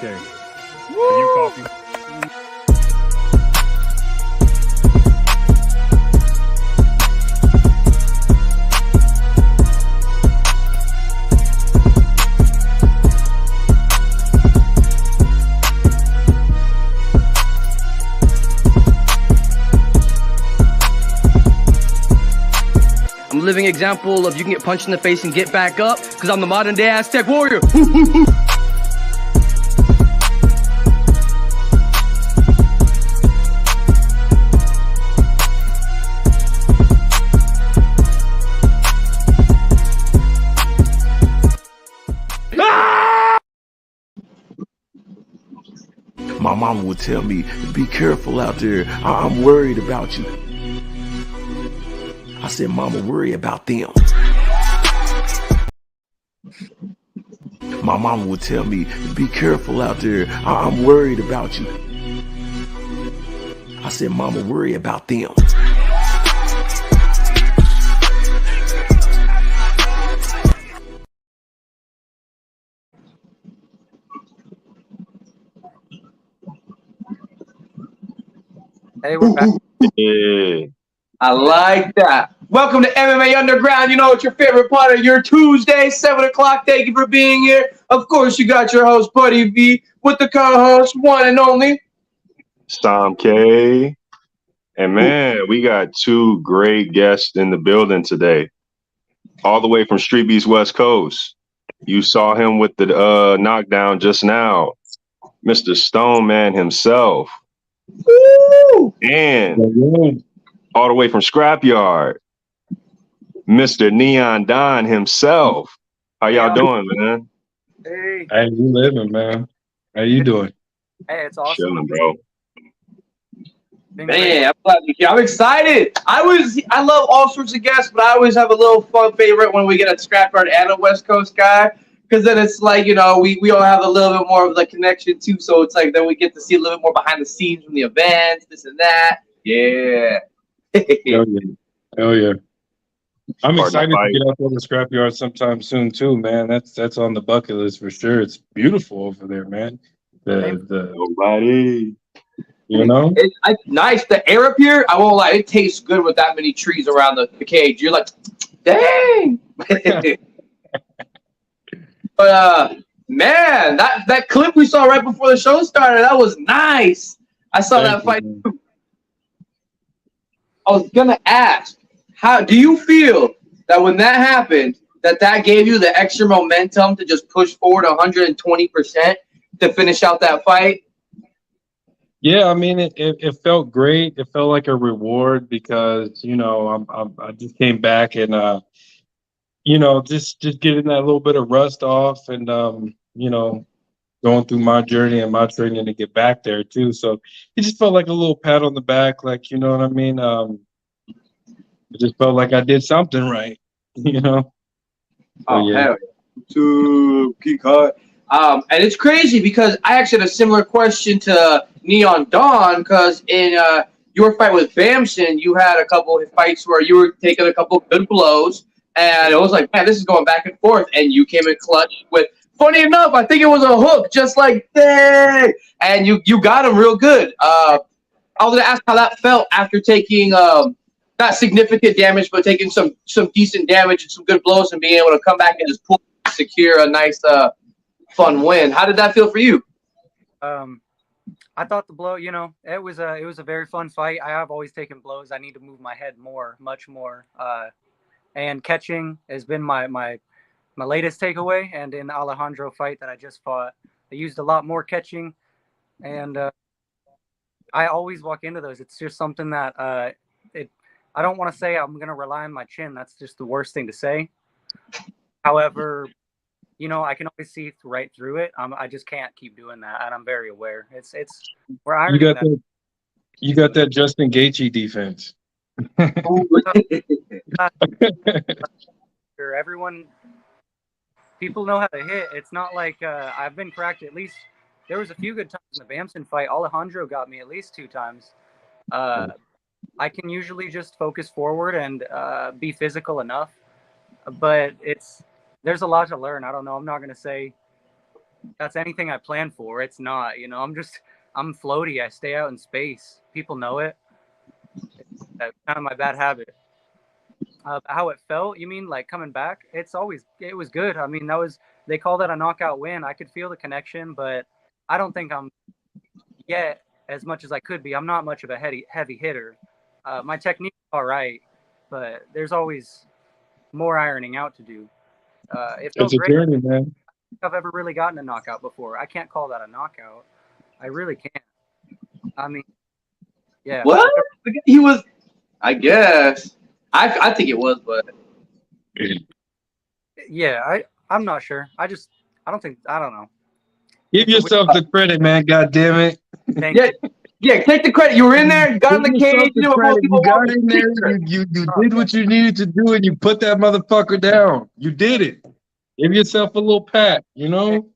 Okay. For you, Coffee. I'm a living example of you can get punched in the face and get back up, because I'm the modern day Aztec warrior. My mama would tell me, be careful out there. I'm worried about you. I said, Mama, worry about them. My mama would tell me, be careful out there. I'm worried about you. I said, Mama, worry about them. Hey, we're back. Yeah. I like that. Welcome to MMA Underground. You know, it's your favorite part of your Tuesday, 7 o'clock. Thank you for being here. Of course, you got your host, Buddy V, with the co-host, one and only Sam K. And man, we got two great guests in the building today. All the way from StreetBeefs West Coast. You saw him with the knockdown just now. Mr. Stoneman himself. Woo! And all the way from Scrapyard, Mr. Neon Don himself. How y'all doing, man? Hey. Hey, you living, man. How you doing? Hey, it's awesome. Chilling, bro. Man, I'm glad to be here. I'm excited. I love all sorts of guests, but I always have a little fun favorite when we get a Scrapyard and a West Coast guy, because then it's like, you know, we all have a little bit more of the connection too. So it's like then we get to see a little bit more behind the scenes from the events, this and that. Yeah. Hell yeah. Hell yeah. I'm Hard to excited to fight. get out on the scrapyard sometime soon too, man. That's on the bucket list for sure. It's beautiful over there, man. Nobody. You know? It's nice. The air up here, I won't lie, it tastes good with that many trees around the cage. You're like, dang. But man, that clip we saw right before the show started, that was nice. I saw that fight too. I was gonna ask, how do you feel that when that happened, that gave you the extra momentum to just push forward 120% to finish out that fight? Yeah, I mean, it felt great. It felt like a reward because, you know, I just came back and you know, just getting that little bit of rust off and you know, going through my journey and my training to get back there too. So it just felt like a little pat on the back, like, you know what I mean? It just felt like I did something right, you know? Oh, yeah. hell yeah. To geek hut. And it's crazy because I actually had a similar question to Neon Dawn, because in your fight with Bamson, you had a couple of fights where you were taking a couple of good blows, and it was like, man, this is going back and forth, and you came in clutch with, funny enough, I think it was a hook, just like, dang, and you got him real good. I was going to ask how that felt after taking not significant damage, but taking some decent damage and some good blows and being able to come back and just secure a nice fun win. How did that feel for you? I thought the blow, you know, it was a very fun fight. I have always taken blows. I need to move my head more, much more. And catching has been my latest takeaway. And in the Alejandro fight that I just fought, I used a lot more catching. And I always walk into those. It's just something that I don't want to say I'm going to rely on my chin. That's just the worst thing to say. However, you know, I can always see right through it. I just can't keep doing that, and I'm very aware. It's we're ironing that. You got that Justin Gaethje defense. People know how to hit. It's not like I've been cracked. At least there was a few good times in the Bamson fight. Alejandro got me at least 2 times. I can usually just focus forward and be physical enough, but there's a lot to learn. I don't know. I'm not going to say that's anything I plan for. It's not, you know. I'm floaty. I stay out in space. People know it. That's kind of my bad habit. How it felt? You mean like coming back? It was good. I mean, they call that a knockout win. I could feel the connection, but I don't think I'm yet as much as I could be. I'm not much of a heavy hitter. My technique is all right, but there's always more ironing out to do. It It's felt a great. journey, man. I've ever really gotten a knockout before. I can't call that a knockout. I really can't. I mean, yeah. What? He was. I guess. I think it was, but Yeah, I'm not sure. I don't know. Give It's a yourself the credit, man. God damn it. Thank yeah, yeah. Take the credit. You were in there. You got in the Give yourself cage. the You know what credit. most people You got want. in there. You did what you needed to do, and you put that motherfucker down. You did it. Give yourself a little pat. You know.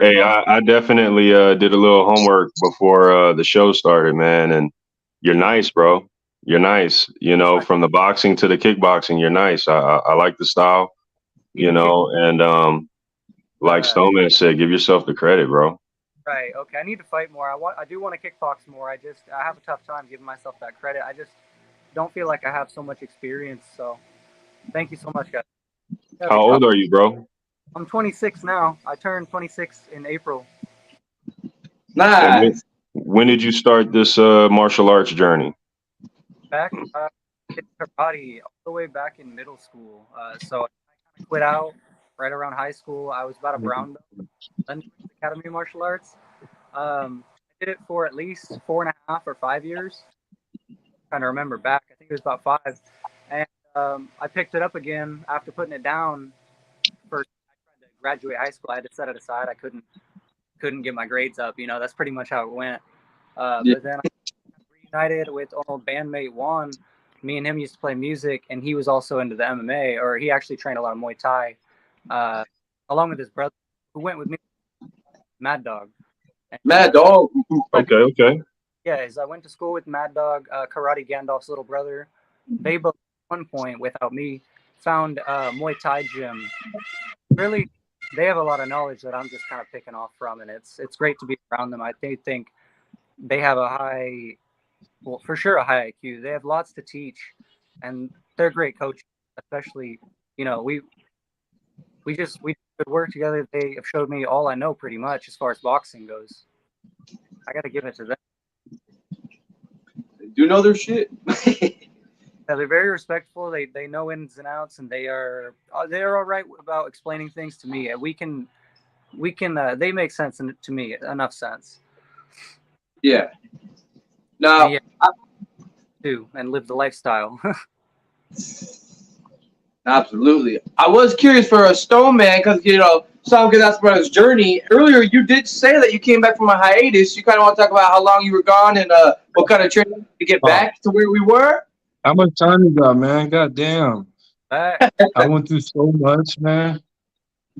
Hey, I definitely did a little homework before the show started, man. And you're nice, bro. You're nice. You know, from the boxing to the kickboxing, you're nice. I like the style. You know, and like Stoneman said, give yourself the credit, bro. Right. Okay. I need to fight more. I do want to kickbox more. I have a tough time giving myself that credit. I just don't feel like I have so much experience. So, thank you so much, guys. How old are you, bro? I'm 26 now. I turned 26 in April. Nice. When did you start this martial arts journey? Back did karate all the way back in middle school. So I kind of quit out right around high school. I was about a brown belt in Academy of Martial Arts. I did it for at least 4.5 or 5 years. Trying to remember back. I think it was about 5. And I picked it up again after putting it down. First, I tried to graduate high school. I had to set it aside. I couldn't get my grades up. You know, that's pretty much how it went. But then I reunited with an old bandmate Juan. Me and him used to play music, and he was also into the MMA, or he actually trained a lot of Muay Thai, along with his brother, who went with me, Mad Dog. And Mad Dog. Okay. Yeah, I went to school with Mad Dog, Karate Gandalf's little brother. They both, at one point, without me, found a Muay Thai gym. Really, they have a lot of knowledge that I'm just kind of picking off from, and it's great to be around them. I think they have for sure a high IQ. They have lots to teach, and they're great coaches. Especially, you know, we could work together. They have showed me all I know pretty much as far as boxing goes. I got to give it to them. They do know their shit. Yeah, they're very respectful. They know ins and outs, and they're all right about explaining things to me. We can they make sense to me, enough sense. Yeah. Now, yeah, too, and live the lifestyle. Absolutely. I was curious for a Stoneman because, you know, Sam could ask about his journey. Earlier, you did say that you came back from a hiatus. You kind of want to talk about how long you were gone and what kind of training to get back to where we were? How much time you got, man? God damn. I went through so much, man.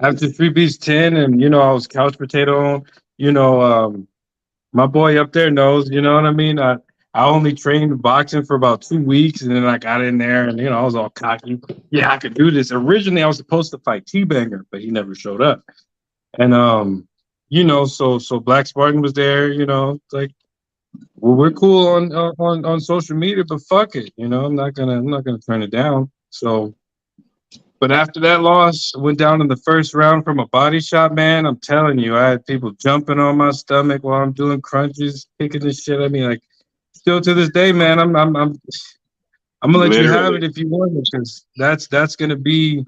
After StreetBeefs 10, and, you know, I was couch potato. You know, my boy up there knows, you know what I mean? I only trained boxing for about 2 weeks, and then I got in there, and, you know, I was all cocky. Yeah, I could do this. Originally, I was supposed to fight T-Banger, but he never showed up. And, you know, so Black Spartan was there, you know, it's like, well, we're cool on social media, but fuck it, you know, I'm not gonna turn it down. So, but after that loss, I went down in the first round from a body shot, man. I'm telling you, I had people jumping on my stomach while I'm doing crunches, kicking this shit. I mean, like, still to this day, man, I'm gonna let you have it if you want it, because that's gonna be,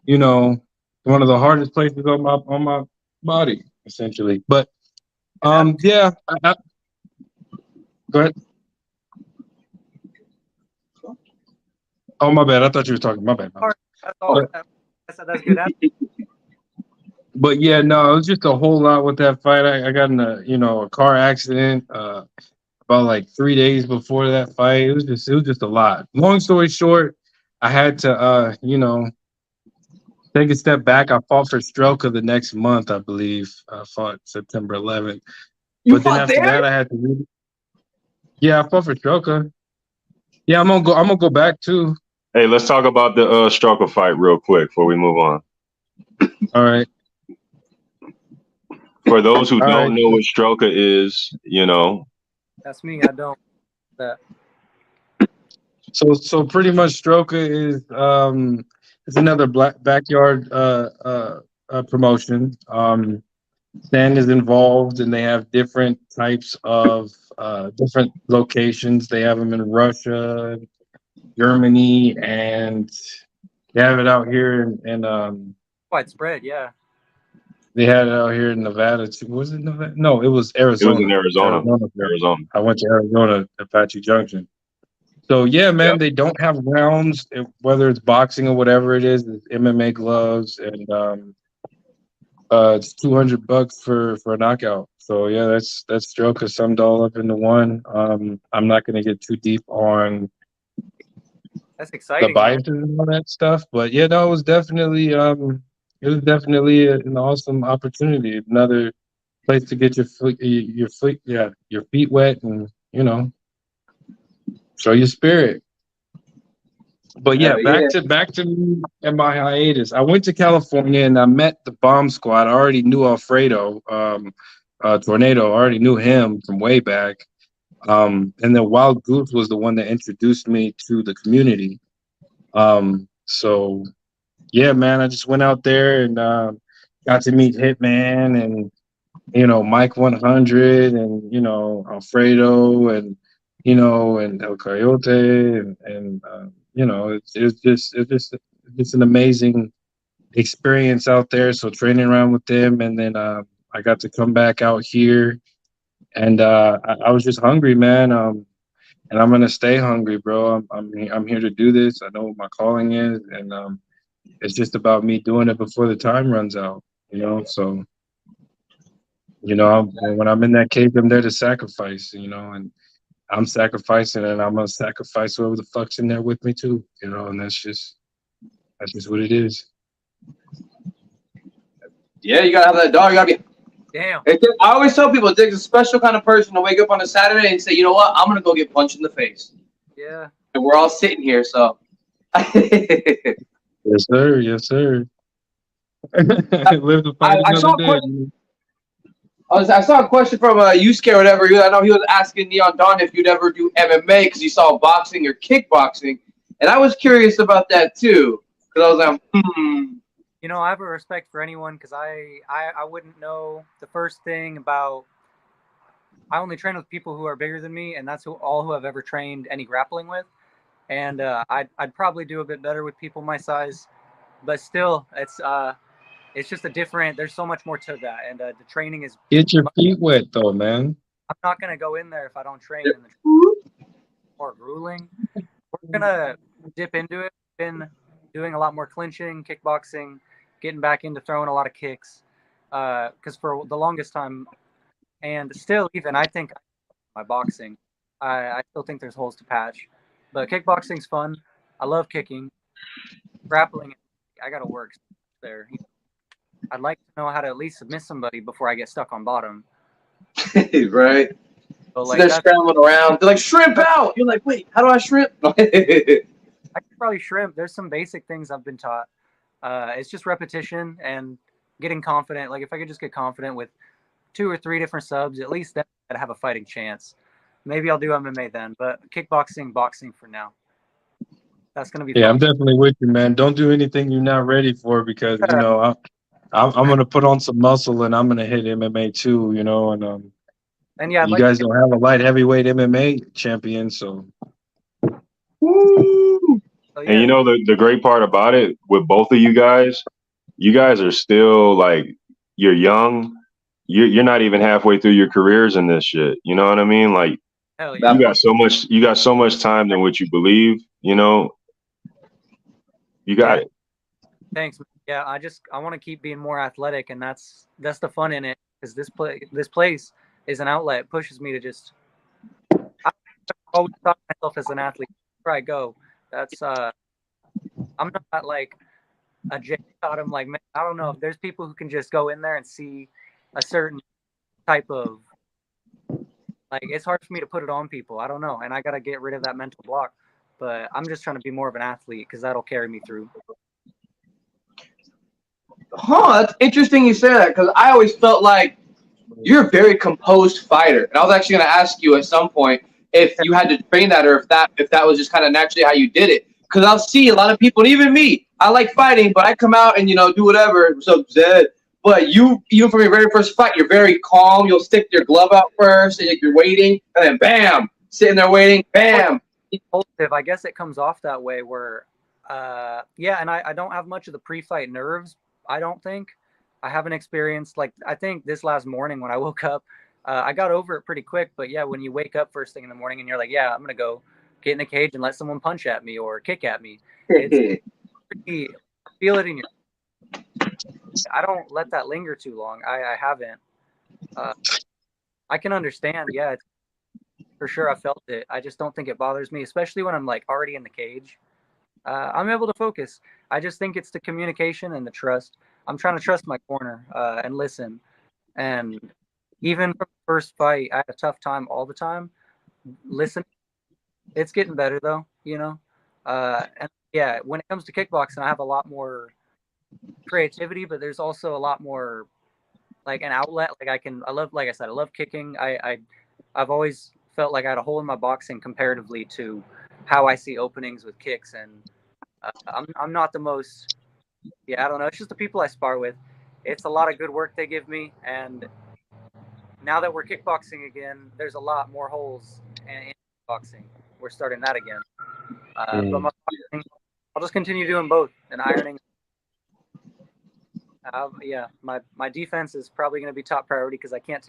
you know, one of the hardest places on my body, essentially. But yeah. Go ahead. Oh, my bad. I thought you were talking. My bad. That's good. But yeah, no, it was just a whole lot with that fight. I got in a car accident about like 3 days before that fight. It was just a lot. Long story short, I had to take a step back. I fought for Strelka the next month, I believe. I fought September 11th. You but then fought after there? that, I had to. Yeah, I fought for Strelka. Yeah, I'm gonna go back too. Hey, let's talk about the Strelka fight real quick before we move on. All right. For those who All don't right. know what Stroker is, you know, That's me. I don't. That. So pretty much Stroker is it's another backyard promotion. Stan is involved, and they have different types of different locations. They have them in Russia, Germany, and they have it out here in Widespread, yeah. they had it out here in Nevada too. Was it Nevada? No, it was it was in Arizona. Arizona. Yeah. Arizona. I went to Arizona, Apache Junction. So yeah, man, Yep. they don't have rounds, whether it's boxing or whatever it is. It's MMA gloves, and it's $200 for a knockout. So yeah, that's Stroker summed all up into one. I'm not gonna get too deep on That's the exciting, man. biases and all that stuff, but yeah, no, it was definitely an awesome opportunity. Another place to get your feet wet, and show your spirit. But yeah, Yeah. back to me and my hiatus. I went to California and I met the Bomb Squad. I already knew Alfredo, Tornado. I already knew him from way back. And then Wild Goose was the one that introduced me to the community. So yeah, man, I just went out there and got to meet Hitman and Mike 100 and Alfredo and and El Coyote and it's an amazing experience out there. So training around with them, and then I got to come back out here, and I was just hungry, man. And I'm gonna stay hungry, bro. I'm here to do this. I know what my calling is, and it's just about me doing it before the time runs out. So. When I'm in that cage, I'm there to sacrifice, and I'm sacrificing, and I'm gonna sacrifice whoever the fuck's in there with me too, and that's just what it is. Yeah, you gotta have that dog. You gotta be. Damn. I always tell people it takes a special kind of person to wake up on a Saturday and say, you know what, I'm gonna go get punched in the face. Yeah. And we're all sitting here, so. Yes, sir. Yes, sir. Live to fight I saw another a day. I saw a question from Yusuke or whatever. I know he was asking Neon Don if you'd ever do MMA because he saw boxing or kickboxing, and I was curious about that too because I was like, I have a respect for anyone because I wouldn't know the first thing about. I only train with people who are bigger than me, and that's who I've ever trained any grappling with. And I'd probably do a bit better with people my size, but still, it's just a different. There's so much more to that, and the training is. Get your feet wet, though, man. I'm not gonna go in there if I don't train in the more grueling. We're gonna dip into it. Been doing a lot more clinching, kickboxing, getting back into throwing a lot of kicks. Because for the longest time, and still even I think my boxing, I still think there's holes to patch. But kickboxing's fun. I love kicking. Grappling, I gotta work there. I'd like to know how to at least submit somebody before I get stuck on bottom. right. But So they're scrambling around. They're like, shrimp out. You're like, wait, how do I shrimp? I could probably shrimp. There's some basic things I've been taught. It's just repetition and getting confident. Like if I could just get confident with 2 or 3 different subs, at least then I'd have a fighting chance. Maybe I'll do MMA then, but kickboxing, boxing for now. That's gonna be fun. I'm definitely with you, man. Don't do anything you're not ready for because I'm gonna put on some muscle and I'm gonna hit MMA too, and yeah, you guys don't have a light heavyweight MMA champion, so. Woo! So, yeah. And the great part about it with both of you guys are still like you're young. You're not even halfway through your careers in this shit. You know what I mean? Like Hell yeah. you got so much time than what you believe. You got it. Thanks. Yeah, I want to keep being more athletic, and that's the fun in it. Because this place is an outlet. It pushes me to just. I always thought of myself as an athlete. Where I go, that's I'm not like a Jay Tatum. Like man, I don't know if there's people who can just go in there and see a certain type of. Like it's hard for me to put it on people. I don't know, and I gotta get rid of that mental block. But I'm just trying to be more of an athlete because that'll carry me through. Huh, that's interesting you say that because I always felt like you're a very composed fighter. And I was actually going to ask you at some point if you had to train that, or if that was just kind of naturally how you did it. Because I'll see a lot of people, and even me, I like fighting, but I come out and, do whatever. What's up, Zed? But you, even from your very first fight, you're very calm. You'll stick your glove out first, and you're waiting, and then bam, sitting there waiting, bam. Impulsive. I guess it comes off that way where, yeah, and I don't have much of the pre-fight nerves, I don't think. I haven't experienced, like, I think this last morning when I woke up, I got over it pretty quick. But yeah, when you wake up first thing in the morning and you're like, yeah, I'm going to go get in the cage and let someone punch at me or kick at me. It's pretty, feel it in your, I don't let that linger too long. I haven't. I can understand. Yeah, it's, for sure I felt it. I just don't think it bothers me, especially when I'm like already in the cage. I'm able to focus. I just think it's the communication and the trust. I'm trying to trust my corner and listen. And even from the first fight, I had a tough time all the time. Listen, it's getting better though, And yeah, when it comes to kickboxing, I have a lot more creativity, but there's also a lot more like an outlet. Like like I said, I love kicking. I've always felt like I had a hole in my boxing comparatively to how I see openings with kicks, and I'm not the most. Yeah, I don't know. It's just the people I spar with. It's a lot of good work they give me, and now that we're kickboxing again, there's a lot more holes in boxing. We're starting that again. But I'll just continue doing both and ironing. Yeah, my defense is probably going to be top priority because I can't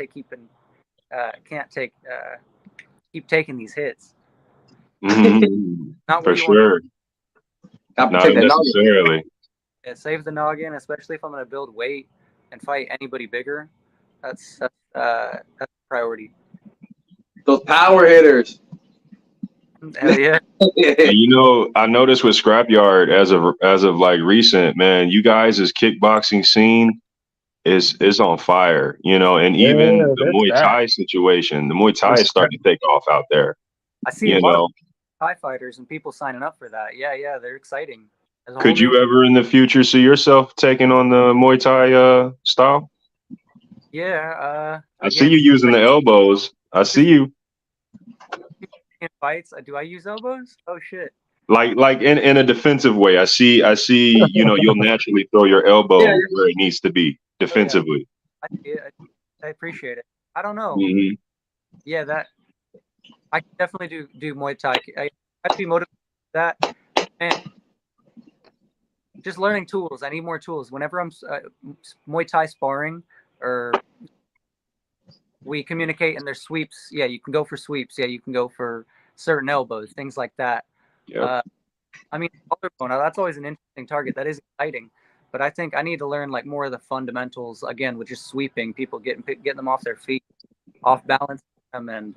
keep taking these hits. Not for sure. Not necessarily. Yeah, save the noggin, especially if I'm going to build weight and fight anybody bigger. That's a priority. Those power hitters. Hell yeah. And, I noticed with Scrapyard as of like recent, man, you guys' kickboxing scene is on fire, and even the Muay Thai situation, the Muay Thai is starting to take off out there. I see a lot of Thai fighters and people signing up for that. Yeah, they're exciting. Could you ever in the future see yourself taking on the Muay Thai style? Yeah. I see you using the elbows. I see you. In fights, do I use elbows? Oh shit! Like in a defensive way. I see. You'll naturally throw your elbow where it needs to be defensively. I appreciate it. I don't know. Mm-hmm. Yeah, that I can definitely do Muay Thai. I'd be motivated for that, and just learning tools. I need more tools. Whenever I'm Muay Thai sparring or we communicate and there's sweeps. Yeah, you can go for sweeps. Yeah, you can go for certain elbows, things like that. Yeah. I mean, that's always an interesting target. That is exciting. But I think I need to learn like more of the fundamentals again, with just sweeping people, getting them off their feet, off balance them, and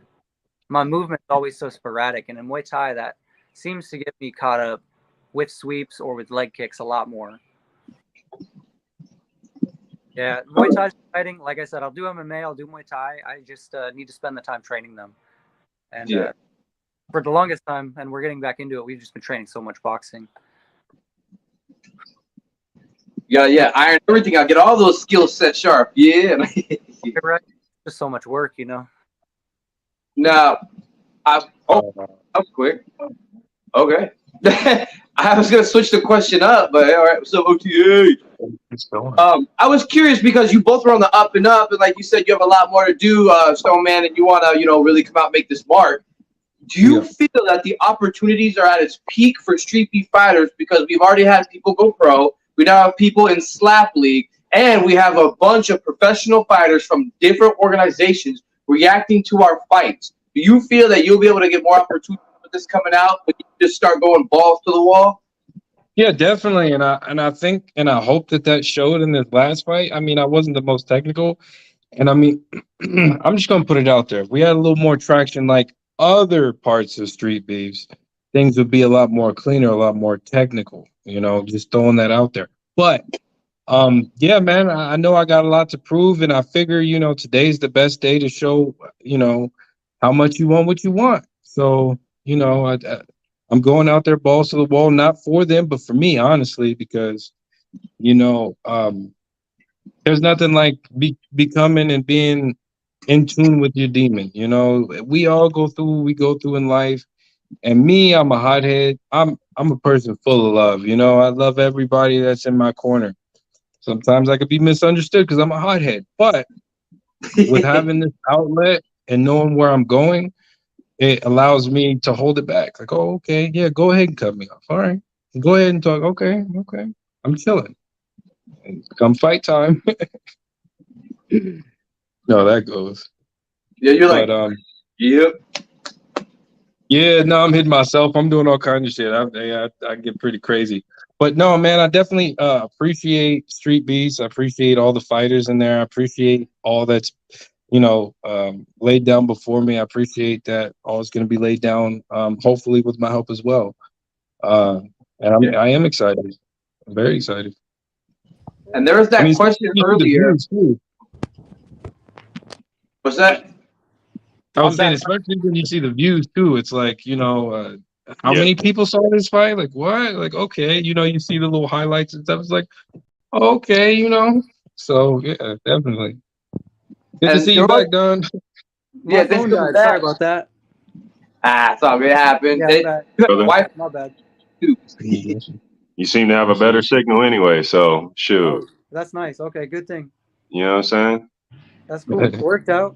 my movement's always so sporadic. And in Muay Thai, that seems to get me caught up with sweeps or with leg kicks a lot more. Yeah, Muay Thai is exciting. Like I said, I'll do MMA, I'll do Muay Thai. I just need to spend the time training them. And for the longest time, and we're getting back into it, we've just been training so much boxing. Yeah, iron everything. I'll get all those skill sets sharp. Yeah. You're right. Just so much work, No, I'm quick. Okay. I was gonna switch the question up, but all right. So OTA. I was curious because you both were on the up and up, and like you said, you have a lot more to do, Stoneman, and you want to, really come out and make this mark. Do you feel that the opportunities are at its peak for street beef fighters because we've already had people go pro, we now have people in Slap League, and we have a bunch of professional fighters from different organizations reacting to our fights? Do you feel that you'll be able to get more opportunities with this coming out when you just start going balls to the wall? Yeah, definitely, and I think and I hope that showed in this last fight. I mean, I wasn't the most technical, and I mean, I'm just gonna put it out there. If we had a little more traction, like other parts of Street Beefs, things would be a lot more cleaner, a lot more technical. Just throwing that out there. But yeah, man, I know I got a lot to prove, and I figure today's the best day to show how much you want what you want. So I'm going out there balls to the wall, not for them, but for me, honestly, because, there's nothing like becoming and being in tune with your demon. You know, we all go through what we go through in life. And me, I'm a hothead. I'm a person full of love. You know, I love everybody that's in my corner. Sometimes I could be misunderstood because I'm a hothead. But with having this outlet and knowing where I'm going, it allows me to hold it back. Like, oh, okay, yeah, go ahead and cut me off. All right, go ahead and talk. Okay, I'm chilling. And come fight time. No, that goes. Yeah, you're like, But yep. yeah, no, I'm hitting myself. I'm doing all kinds of shit. I get pretty crazy. But no, man, I definitely appreciate Street Beefs. I appreciate all the fighters in there. I appreciate all that's, laid down before me. I appreciate that all is going to be laid down, hopefully with my help as well. And I am excited. I'm very excited. And there was that question earlier. What's that? I was saying, especially when you see the views too, it's like, how many people saw this fight? Like, what? Like, okay, you see the little highlights and stuff. It's like, okay, So, yeah, definitely. Good to see you back, Don. My phone died. Sorry about that. It's all good. It happened. Yeah, my bad. You seem to have a better signal anyway, so shoot. Oh, that's nice. Okay, good thing. You know what I'm saying? That's cool. It worked out.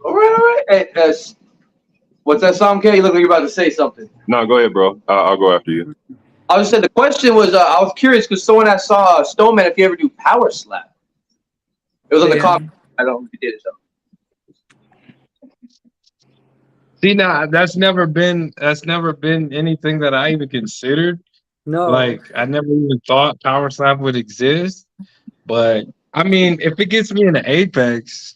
All right. Hey, what's that song, K? You look like you're about to say something. No, go ahead, bro. I'll go after you. I was saying the question was, I was curious because someone that saw Stoneman if you ever do power slap. It was on the comment. I don't know if you did it though. See, now that's never been anything that I even considered. No, like I never even thought power slap would exist. But I mean, if it gets me in the apex.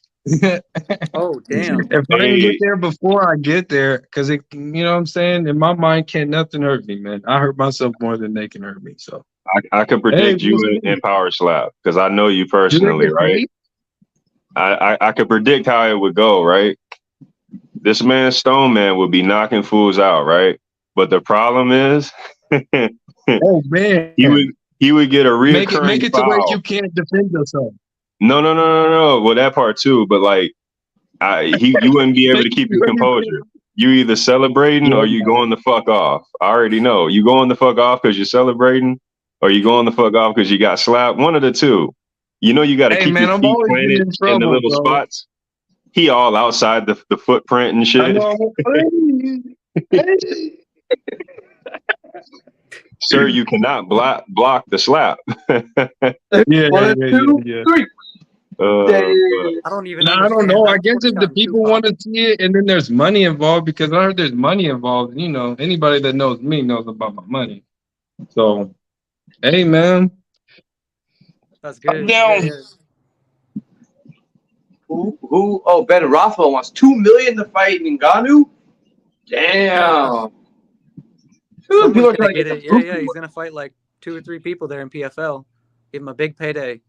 Oh damn! If I didn't get there before I get there, because you know what I'm saying, in my mind, can't nothing hurt me, man. I hurt myself more than they can hurt me. So I could predict you in power slap because I know you personally, right? I could predict how it would go, right? This man Stoneman would be knocking fools out, right? But the problem is, oh man, he would get a reoccurring make it to where you can't defend yourself. No. Well, that part too, but like, you wouldn't be able to keep your composure. You either celebrating or you going the fuck off. I already know. You going the fuck off because you're celebrating, or you going the fuck off because you got slapped. One of the two. You know you got to keep your feet planted in the little spots. He all outside the footprint and shit. Sir, you cannot block the slap. Yeah. I don't even. I don't know. I guess if the people want to see it, and then there's money involved, because I heard there's money involved. Anybody that knows me knows about my money. So, hey, man, that's good. I'm down. Yeah. Who? Oh, Ben Rothwell wants $2 million to fight Ngannou. Damn. People are trying to get it. Yeah. He's gonna fight like 2 or 3 people there in PFL. Give him a big payday.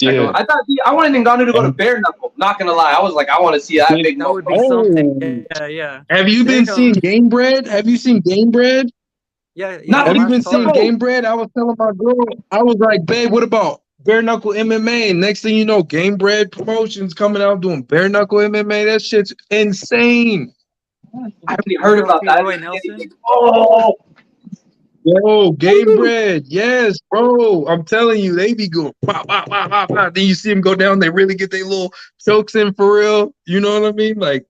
Yeah, I wanted Ngannou to go to bare knuckle. Not gonna lie, I was like, I want to see that big. That would be something. Yeah. Have you been seeing Game Bread? Have you seen Game Bread? Yeah. Have you been seeing Game Bread? I was telling my girl, I was like, babe, what about bare knuckle MMA? And next thing you know, Game Bread Promotions coming out doing bare knuckle MMA. That shit's insane. I haven't heard about that. Roy Nelson? Oh. Yo, Game Bread, yes, bro. I'm telling you, they be going pop, pop, pop, pop, pop. Then you see them go down, they really get their little chokes in for real. You know what I mean? Like,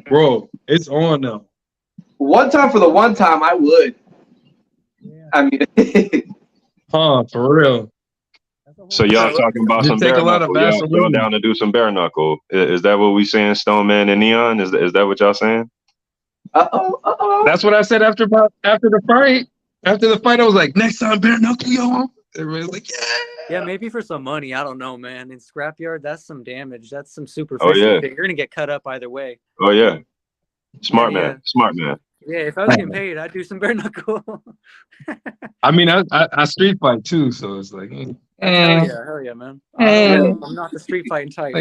bro, it's on now. One time for the one time, I would. Yeah. I mean, for real. So y'all talking about some bare knuckle? Y'all down to do some bare knuckle? Is that what we saying, Stoneman and Neon? Is that what y'all saying? That's what I said after the fight. After the fight, I was like, next time, bare knuckle, y'all. Everybody's like, yeah. Yeah, maybe for some money. I don't know, man. In Scrapyard, that's some damage. That's some super. Oh, yeah. You're gonna get cut up either way. Oh yeah. Smart man. Yeah, if I was getting paid, I'd do some bare knuckle. I mean, I street fight too, so it's like, hell yeah, man. I'm not the street fighting type.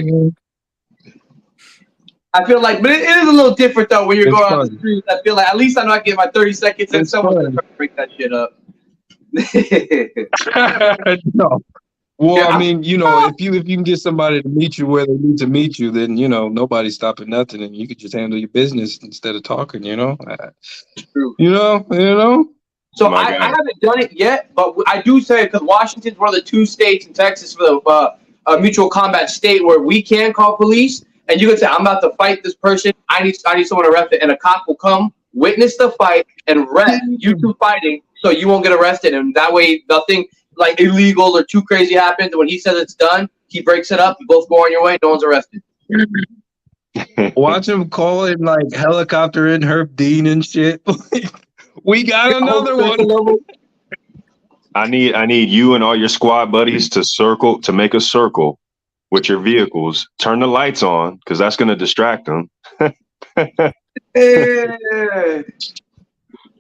I feel like, but it is a little different though when you're going on the street. I feel like at least I know I get my 30 seconds and someone's gonna try to break that shit up. No, Well, Yeah. I mean, you know, if you can get somebody to meet you where they need to meet you, then you know nobody's stopping nothing, and you could just handle your business instead of talking. You know, True. you know. So My I guy. haven't done it yet, but I do say because Washington's one of the 2 states in Texas for the mutual combat state where we can call police, and you can say, "I'm about to fight this person. I need someone arrested," and a cop will come, witness the fight, and rep you two fighting, so you won't get arrested, and that way nothing like illegal or too crazy happens. And when he says it's done, he breaks it up. You both go on your way. No one's arrested. Watch him call it like helicopter in Herb Dean and shit. We got another one. I need you and all your squad buddies to make a circle with your vehicles. Turn the lights on because that's going to distract them. Yeah.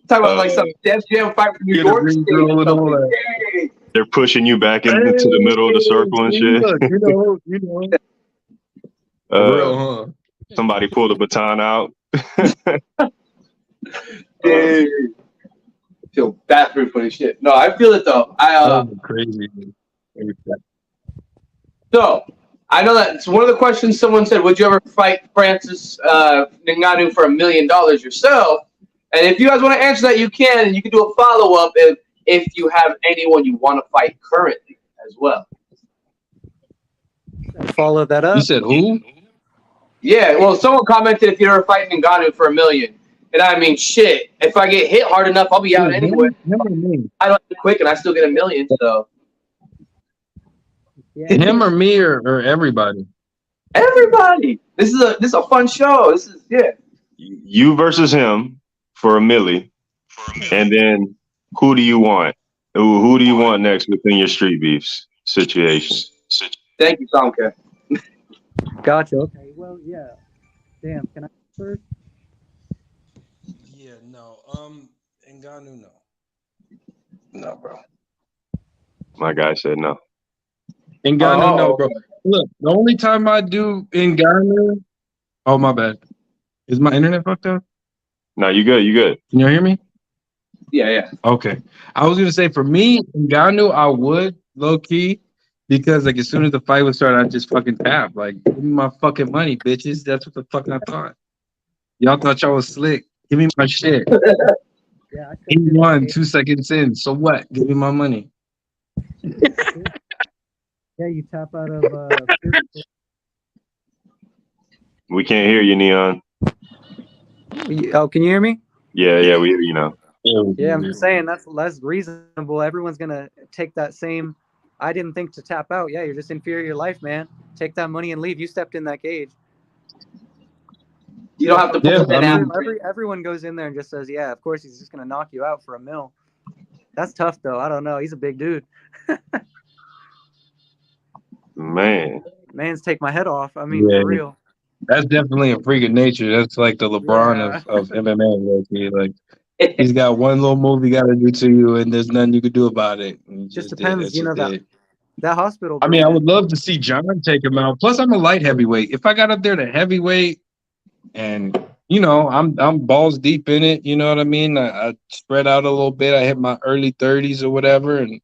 Talk about like some Def Jam fight from New Get a York ring State. girl or and all something. that. Hey. They're pushing you back into the middle of the circle and Hey, shit. look, you know. Real, huh? Somebody pull the baton out. Hey. Feel bad for funny shit. No, I feel it though. That was crazy. So I know that it's one of the questions someone said, would you ever fight Francis Ngannou for $1 million yourself? And if you guys want to answer that, you can, and you can do a follow-up if you have anyone you want to fight currently as well. Follow that up. You said who? Yeah, well, someone commented if you're ever fighting Ngannou for $1 million. And I mean, shit, if I get hit hard enough, I'll be out anyway. I don't do quick, and I still get $1 million, so. Him or me or everybody? Everybody. This is a fun show. This is, yeah. You versus him for $1 million. And then who do you want? Who do you want next within your Street Beefs situation? Thank you, Tomka. Gotcha. Okay. Well, yeah. Damn. Can I first? Yeah, no. Ngannou, no. No, bro. My guy said no. Ngannou, no, bro. Look, the only time I do Ngannou. Oh, my bad. Is my internet fucked up? No, you good. You good. Can you hear me? Yeah. Okay. I was gonna say for me, Ngannou, I would low key because like as soon as the fight would start, I'd just fucking tap. Like, give me my fucking money, bitches. That's what the fuck I thought. Y'all thought y'all was slick. Give me my shit. Yeah. He won 2 seconds in. So what? Give me my money. Yeah, you tap out of. We can't hear you, Neon. Oh, can you hear me? Yeah, we hear you now. Yeah, I'm just saying that's reasonable. Everyone's gonna take that same. I didn't think to tap out. Yeah, you're just inferior your life, man. Take that money and leave. You stepped in that cage. You don't have to put that out. Everyone goes in there and just says, yeah, of course he's just gonna knock you out for $1 million. That's tough though. I don't know. He's a big dude. Man's take my head off. I mean, for real. That's definitely a freak of nature. That's like the LeBron of MMA. Like he's got one little move he got to do to you, and there's nothing you could do about it. Just depends, you know, that hospital. I mean, I would love to see John take him out. Plus, I'm a light heavyweight. If I got up there to heavyweight, and you know, I'm balls deep in it. You know what I mean? I spread out a little bit. I hit my early 30s or whatever, and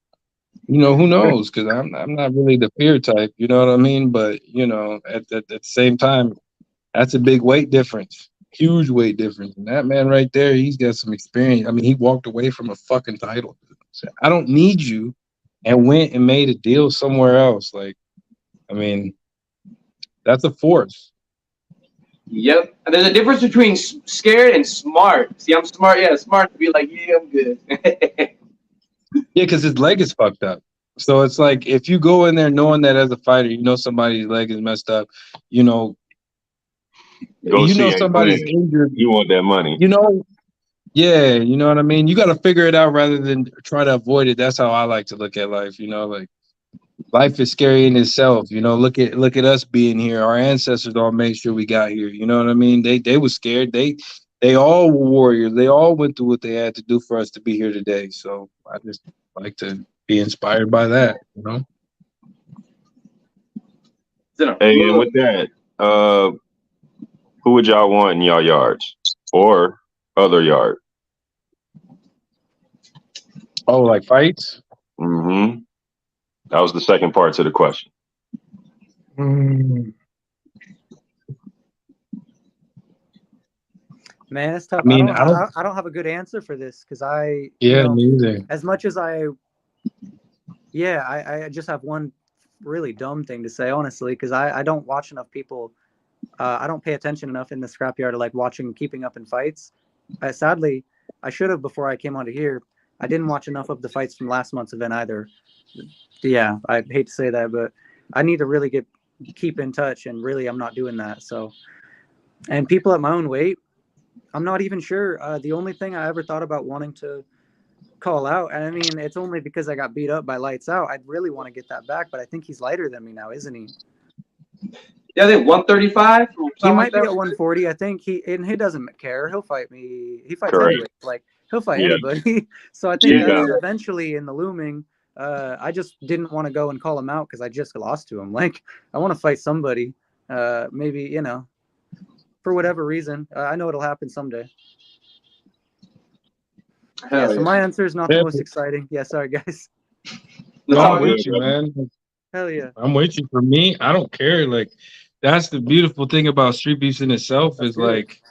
you know, who knows? Because I'm not really the fear type. You know what I mean? But you know, at the same time, that's a big weight difference. Huge weight difference. And that man right there, he's got some experience. I mean, he walked away from a fucking title. I don't need you, and went and made a deal somewhere else. Like, I mean, that's a force. Yep. And there's a difference between scared and smart. See, I'm smart. Yeah, smart to be like, yeah, I'm good. Yeah, because his leg is fucked up. So it's like if you go in there knowing that as a fighter, you know somebody's leg is messed up, you know. You know somebody's injured. You want that money. You know, yeah, you know what I mean? You got to figure it out rather than try to avoid it. That's how I like to look at life, you know, like life is scary in itself. You know, look at us being here. Our ancestors all made sure we got here. You know what I mean? They were scared. They all were warriors. They all went through what they had to do for us to be here today. So I just like to be inspired by that, you know? Hey, and with that, who would y'all want in y'all yards or other yard? Oh, like fights? Mm-hmm. That was the second part to the question. Mm, Man, it's tough. I mean, I don't. I don't have a good answer for this because Yeah, neither. as much as I just have one really dumb thing to say, honestly, because I don't watch enough people. I don't pay attention enough in the scrapyard to like watching, keeping up in fights. Sadly, I should have before I came onto here. I didn't watch enough of the fights from last month's event either. Yeah, I hate to say that, but I need to really keep in touch, and really I'm not doing that. So, and people at my own weight, I'm not even sure. The only thing I ever thought about wanting to call out, and I mean, it's only because I got beat up by Lights Out. I'd really want to get that back, but I think he's lighter than me now, isn't he? Yeah, I think 135. He might be at 140. I think he doesn't care. He'll fight me. He fights anyway. Like he'll fight anybody. So I think eventually in the looming, I just didn't want to go and call him out because I just lost to him. Like I want to fight somebody. Maybe for whatever reason. I know it'll happen someday. So my answer is not the most exciting. Yeah, sorry guys. No, I'm with you, man. Hell yeah. I'm with you. For me, I don't care. Like, that's the beautiful thing about Street Beefs in itself is like,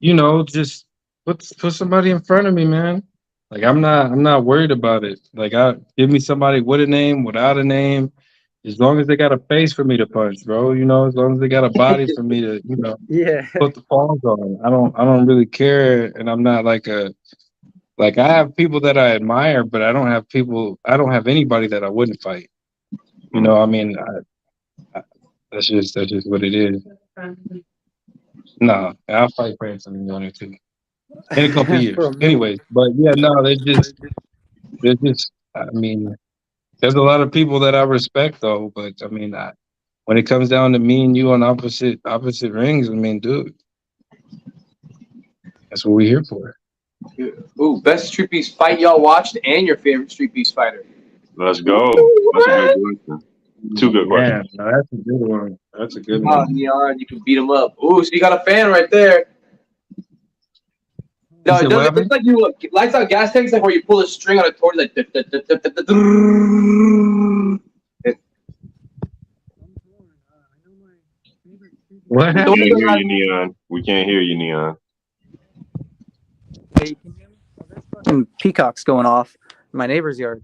just put somebody in front of me, man. Like, I'm not worried about it. Like, give me somebody with a name, without a name, as long as they got a face for me to punch, bro. As long as they got a body for me to, put the paws on. I don't really care, and I'm not like I have people that I admire, but I don't have anybody that I wouldn't fight. I mean, that's just what it is. No, I'll fight for Anthony on it too in a couple years. Anyways, but yeah, no, there's just. I mean, there's a lot of people that I respect though, but I mean, when it comes down to me and you on opposite rings, I mean, dude, that's what we're here for. Ooh, best Street Beefs fight y'all watched and your favorite Street Beefs fighter. Let's go. That's a good question. Two good questions. Yeah, no, that's a good one. That's a good one. Neon, you can beat him up. Ooh, so you got a fan right there. No, it doesn't look like you Lights Out gas tanks, like where you pull a string on a torch, like. What? We can't hear you, Neon. We can't hear you, Neon. Hey, you can hear me? Oh, there's fucking peacocks going off in my neighbor's yard.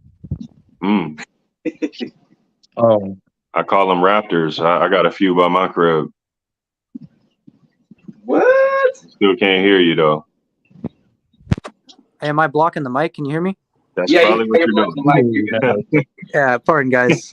Oh, I call them raptors. I got a few by my crib. What? Still can't hear you though. Hey, am I blocking the mic? Can you hear me? That's probably what you're doing. Yeah, pardon guys.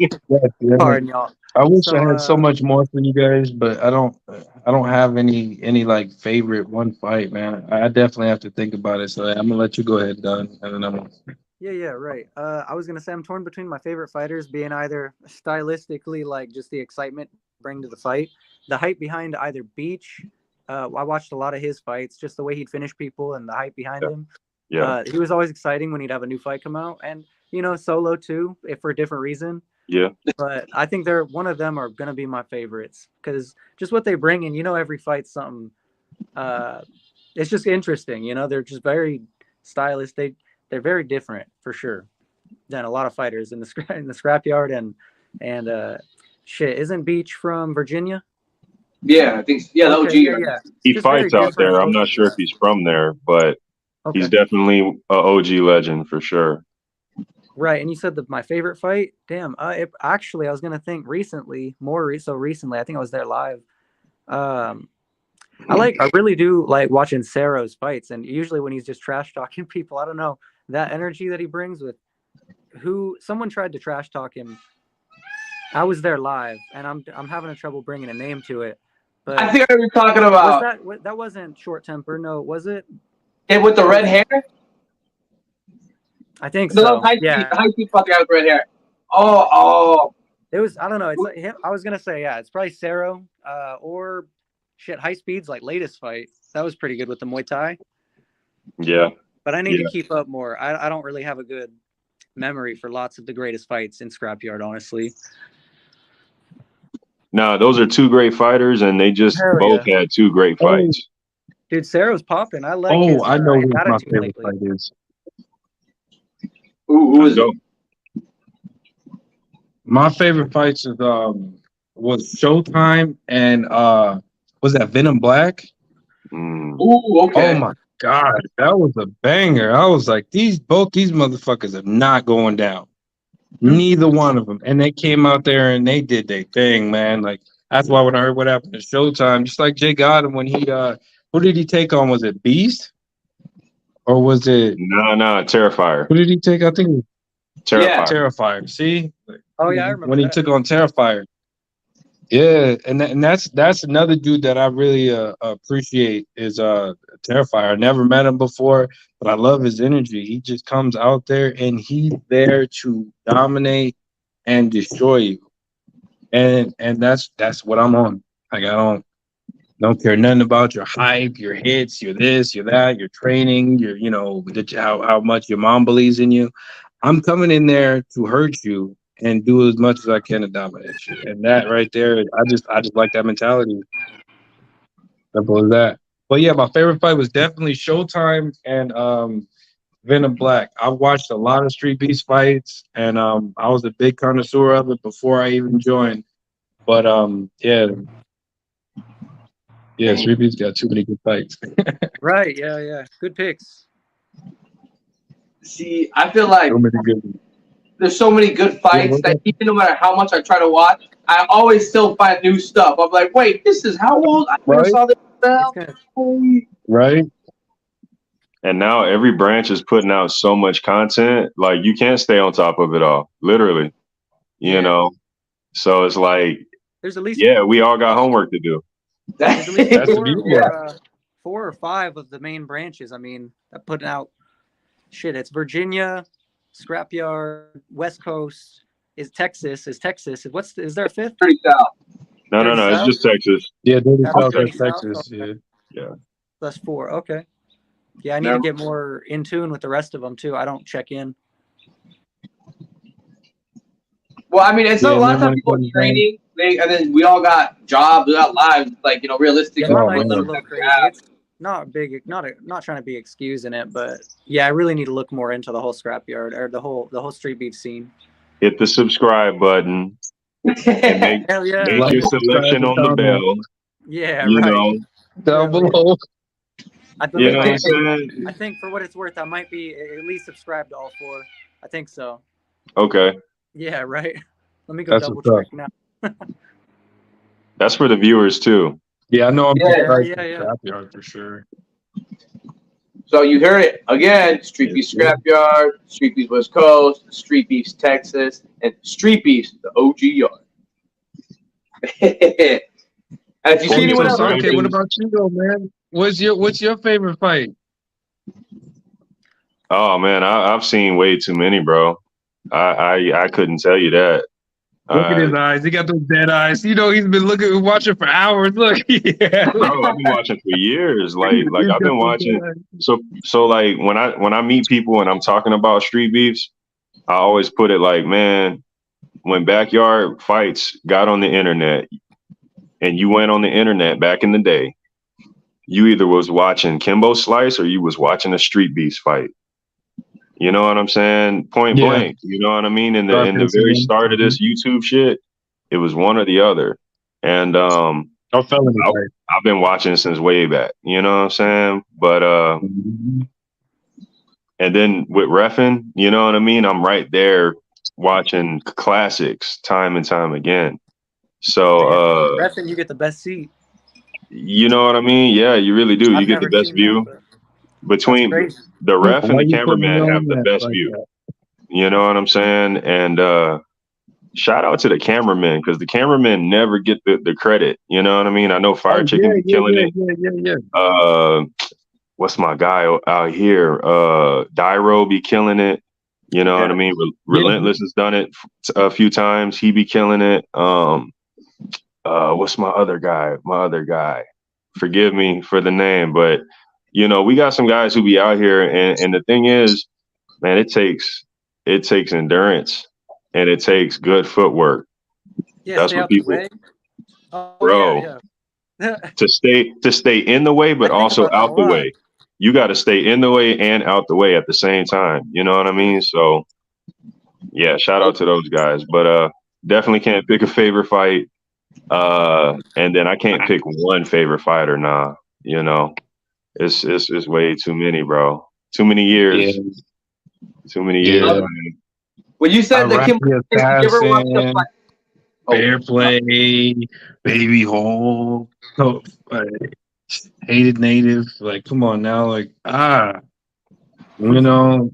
Pardon y'all. I wish I had so much more for you guys, but I don't have any like favorite one fight, man. I definitely have to think about it. So I'm gonna let you go ahead, Don, and then I'm gonna. Yeah, right. I was gonna say I'm torn between my favorite fighters being either stylistically, like just the excitement bring to the fight, the hype behind either Beach. I watched a lot of his fights, just the way he'd finish people and the hype behind him. Yeah. He was always exciting when he'd have a new fight come out, and Solo too, if for a different reason. Yeah. But I think one of them are gonna be my favorites because just what they bring, and every fight's something. It's just interesting, They're just very stylish. They're very different for sure than a lot of fighters in the scrapyard and shit. Isn't Beach from Virginia? Yeah, I think the OG. Yeah. He fights out there. I'm not sure if he's from there, but he's definitely an OG legend for sure. Right, and you said my favorite fight. Damn, actually, I was gonna think recently, recently. I think I was there live. I really do like watching Cero's fights, and usually when he's just trash talking people, I don't know, that energy that he brings with someone tried to trash talk him. I was there live, and I'm having trouble bringing a name to it. But I think I know what you're talking about. That wasn't Short Temper? No, was it? Him with the red hair? I think so. High speed fucking guy with red hair. Oh. It was. I don't know. It's like him. I was gonna say it's probably Cero or shit. High Speed's like latest fight. That was pretty good with the Muay Thai. Yeah. But I need to keep up more. I don't really have a good memory for lots of the greatest fights in Scrapyard, honestly. No, those are two great fighters, and they just both had two great fights. Dude, Cero's popping. I like. I know who my favorite fight is. Who is it? My favorite fights is was Showtime and was that Venom Black? Mm. Ooh, okay. Oh my god, that was a banger. I was like, both these motherfuckers are not going down. Neither one of them. And they came out there and they did their thing, man. Like that's why when I heard what happened to Showtime, just like Jay Goddard when he who did he take on? Was it Beast? Or was it No, Terrifier. who did he take? I think it was Terrifier. Terrifier. See? Oh yeah, I remember When he that. took on Terrifier. Yeah, and that's another dude that I really appreciate is Terrifier. I never met him before, but I love his energy. He just comes out there and he's there to dominate and destroy you. And that's what I'm on. Like I don't care nothing about your hype, your hits, your this, your that, your training, your how much your mom believes in you. I'm coming in there to hurt you and do as much as I can to dominate you. And that right there, I just like that mentality. Simple as that. But yeah, my favorite fight was definitely Showtime and Venom Black. I watched a lot of Street Beefs fights, and I was a big connoisseur of it before I even joined. But Street Beefs got too many good fights. Right, yeah. Good picks. See, I feel like So many good. there's so many good fights that even no matter how much I try to watch, I always still find new stuff. I'm like, wait, this is how old? I never Right. saw this now. It's gonna- Right? And now every branch is putting out so much content, like you can't stay on top of it all, literally. You Yeah. know, so it's like, There's at least we all got homework to do. there's at least That's the four, beauty. or, 4 or 5 of the main branches. I mean, that putting out shit. It's Virginia, Scrapyard, West Coast, is Texas. Is there a 5th? Pretty south. No, Dirty it's South? just Texas. Yeah, Dirty That's South, Dirty that's South, Texas. okay. Yeah. That's 4. Okay. Yeah, I need to get more in tune with the rest of them too. I don't check in. Well, I mean, it's Yeah, a and lot then of times when it people comes are training, and then we all got jobs, we got lives, like, realistic. Yeah, my Oh, life's a man. little crazy. It's not big, not trying to be excusing it, but yeah, I really need to look more into the whole scrapyard or the whole street beef scene. Hit the subscribe button and make Hell yeah. make Like, your selection subscribe, on the comment. bell. Yeah, You right. know, Down Hell yeah. below. I you believe know what I'm saying? I think for what it's worth, I might be at least subscribed to all 4. I think so. Okay, Yeah, right. Let me go That's double what's up. check now. that's for the viewers too. Yeah, I know I'm Yeah, subscribed yeah. to Scrapyard for sure. So you heard it again: Street Beefs Scrapyard, Street Beefs West Coast, Street Beefs Texas, and Street Beefs the OG yard. And if you see Okay, anyone else, so Okay, what about you though, man? What's your favorite fight? Oh man, I've seen way too many, bro. I couldn't tell you that. Look at his eyes. He got those dead eyes. He's been watching for hours. Look, yeah. Bro, I've been watching for years. Like I've been watching. So like when I meet people and I'm talking about street beefs, I always put it like, man, when backyard fights got on the internet and you went on the internet back in the day, you either was watching Kimbo Slice or you was watching a street beefs fight. You know what I'm saying? Point Yeah. blank. You know what I mean? In the very start of this YouTube shit, it was one or the other. And I fell in the I've been watching since way back. You know what I'm saying? But and then with reffing, you know what I mean? I'm right there watching classics time and time again. So Reffing, you get the best seat. you know what I mean? Yeah, you really do. I've You get the never best seen view. that, Between crazy. the ref and Why the you putting me cameraman on have the that best like view. that? You know what I'm saying? And shout out to the cameraman because the cameramen never get the credit. You know what I mean? I know Fire Chicken be killing it. Yeah. What's my guy out here? Dyro be killing it. You know what I mean? Relentless has done it a few times. He be killing it. What's my other guy? Forgive me for the name, but you know, we got some guys who be out here, and the thing is, man, it takes endurance and it takes good footwork. Yeah, That's stay what out the people, way. Oh, bro. Yeah. To stay in the way, but I think also about that out a the lot. way. You got to stay in the way and out the way at the same time. You know what I mean? So, yeah, shout out to those guys. But Definitely can't pick a favorite fight. And then I can't pick one favorite fighter. Nah, you know, it's way too many, bro. Too many Yeah, years. Too many years, yeah. man. When you said the Iraqi Kimbo, did you ever watch the Assassin, fight? Fair Play, Baby Hole, Hated Native. Like, come on now, like you know.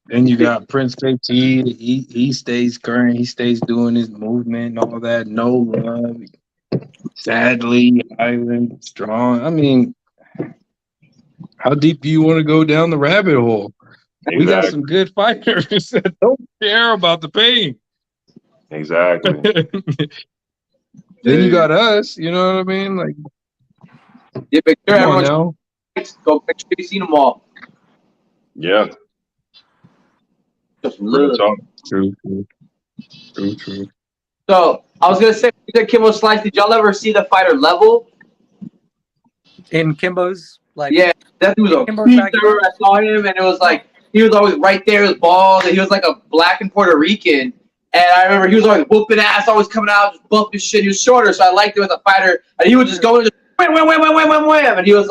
Then you got Prince KT. He stays current. He stays doing his movement and all that. No love. Sadly, Island strong. I mean, how deep do you want to go down the rabbit hole? We got some Exactly. good fighters that don't care about the pain. Exactly. Then you got us. You know what I mean? Like, Yeah, make sure come on everyone now. go make sure you seen them all. Yeah. Just Real love. talk. True. So I was gonna say, you said Kimbo Slice. Did y'all ever see the fighter level? In Kimbo's like Yeah, that dude was a Kimbo's beast. backyard? I saw him, and it was like he was always right there, he was bald, and he was like a black and Puerto Rican. And I remember he was always whooping ass, always coming out, just bumping shit. He was shorter, so I liked him as a fighter. And he would just go and just wham. And he was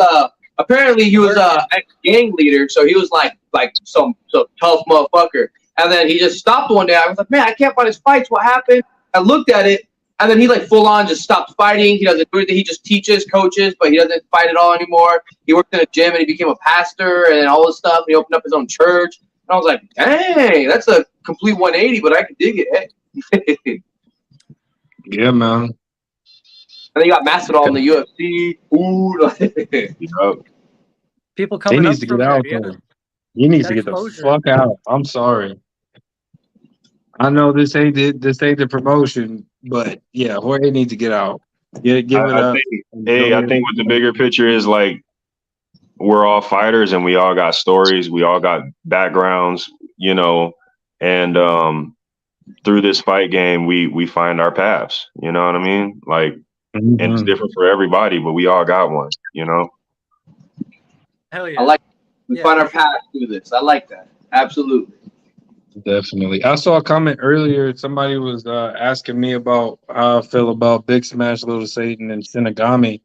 apparently he was a gang leader, so he was like some tough motherfucker. And then he just stopped one day. I was like, man, I can't find his fights. What happened? I looked at it, and then he like full on just stopped fighting. He doesn't do anything. He just teaches, coaches, but he doesn't fight at all anymore. He worked in a gym and he became a pastor and all this stuff. He opened up his own church. And I was like, dang, that's a complete 180, but I can dig it. And Yeah, man. then you got Masvidal in the UFC. Ooh. Yup. People He coming up needs to from get there, out. yeah. Though. He needs to That get the exposure. fuck out. I'm sorry. I know this ain't the promotion, but yeah, Jorge needs to get out. Give it I up. think what the bigger picture is, like, we're all fighters and we all got stories, we all got backgrounds, you know, and through this fight game we find our paths, you know what I mean? Like, and it's different for everybody, but we all got one, you know. Hell yeah. I like we Yeah. find our path through this. I like that. Absolutely. Definitely. I saw a comment earlier. Somebody was asking me about how I feel about Big Smash, Little Satan, and Shinigami.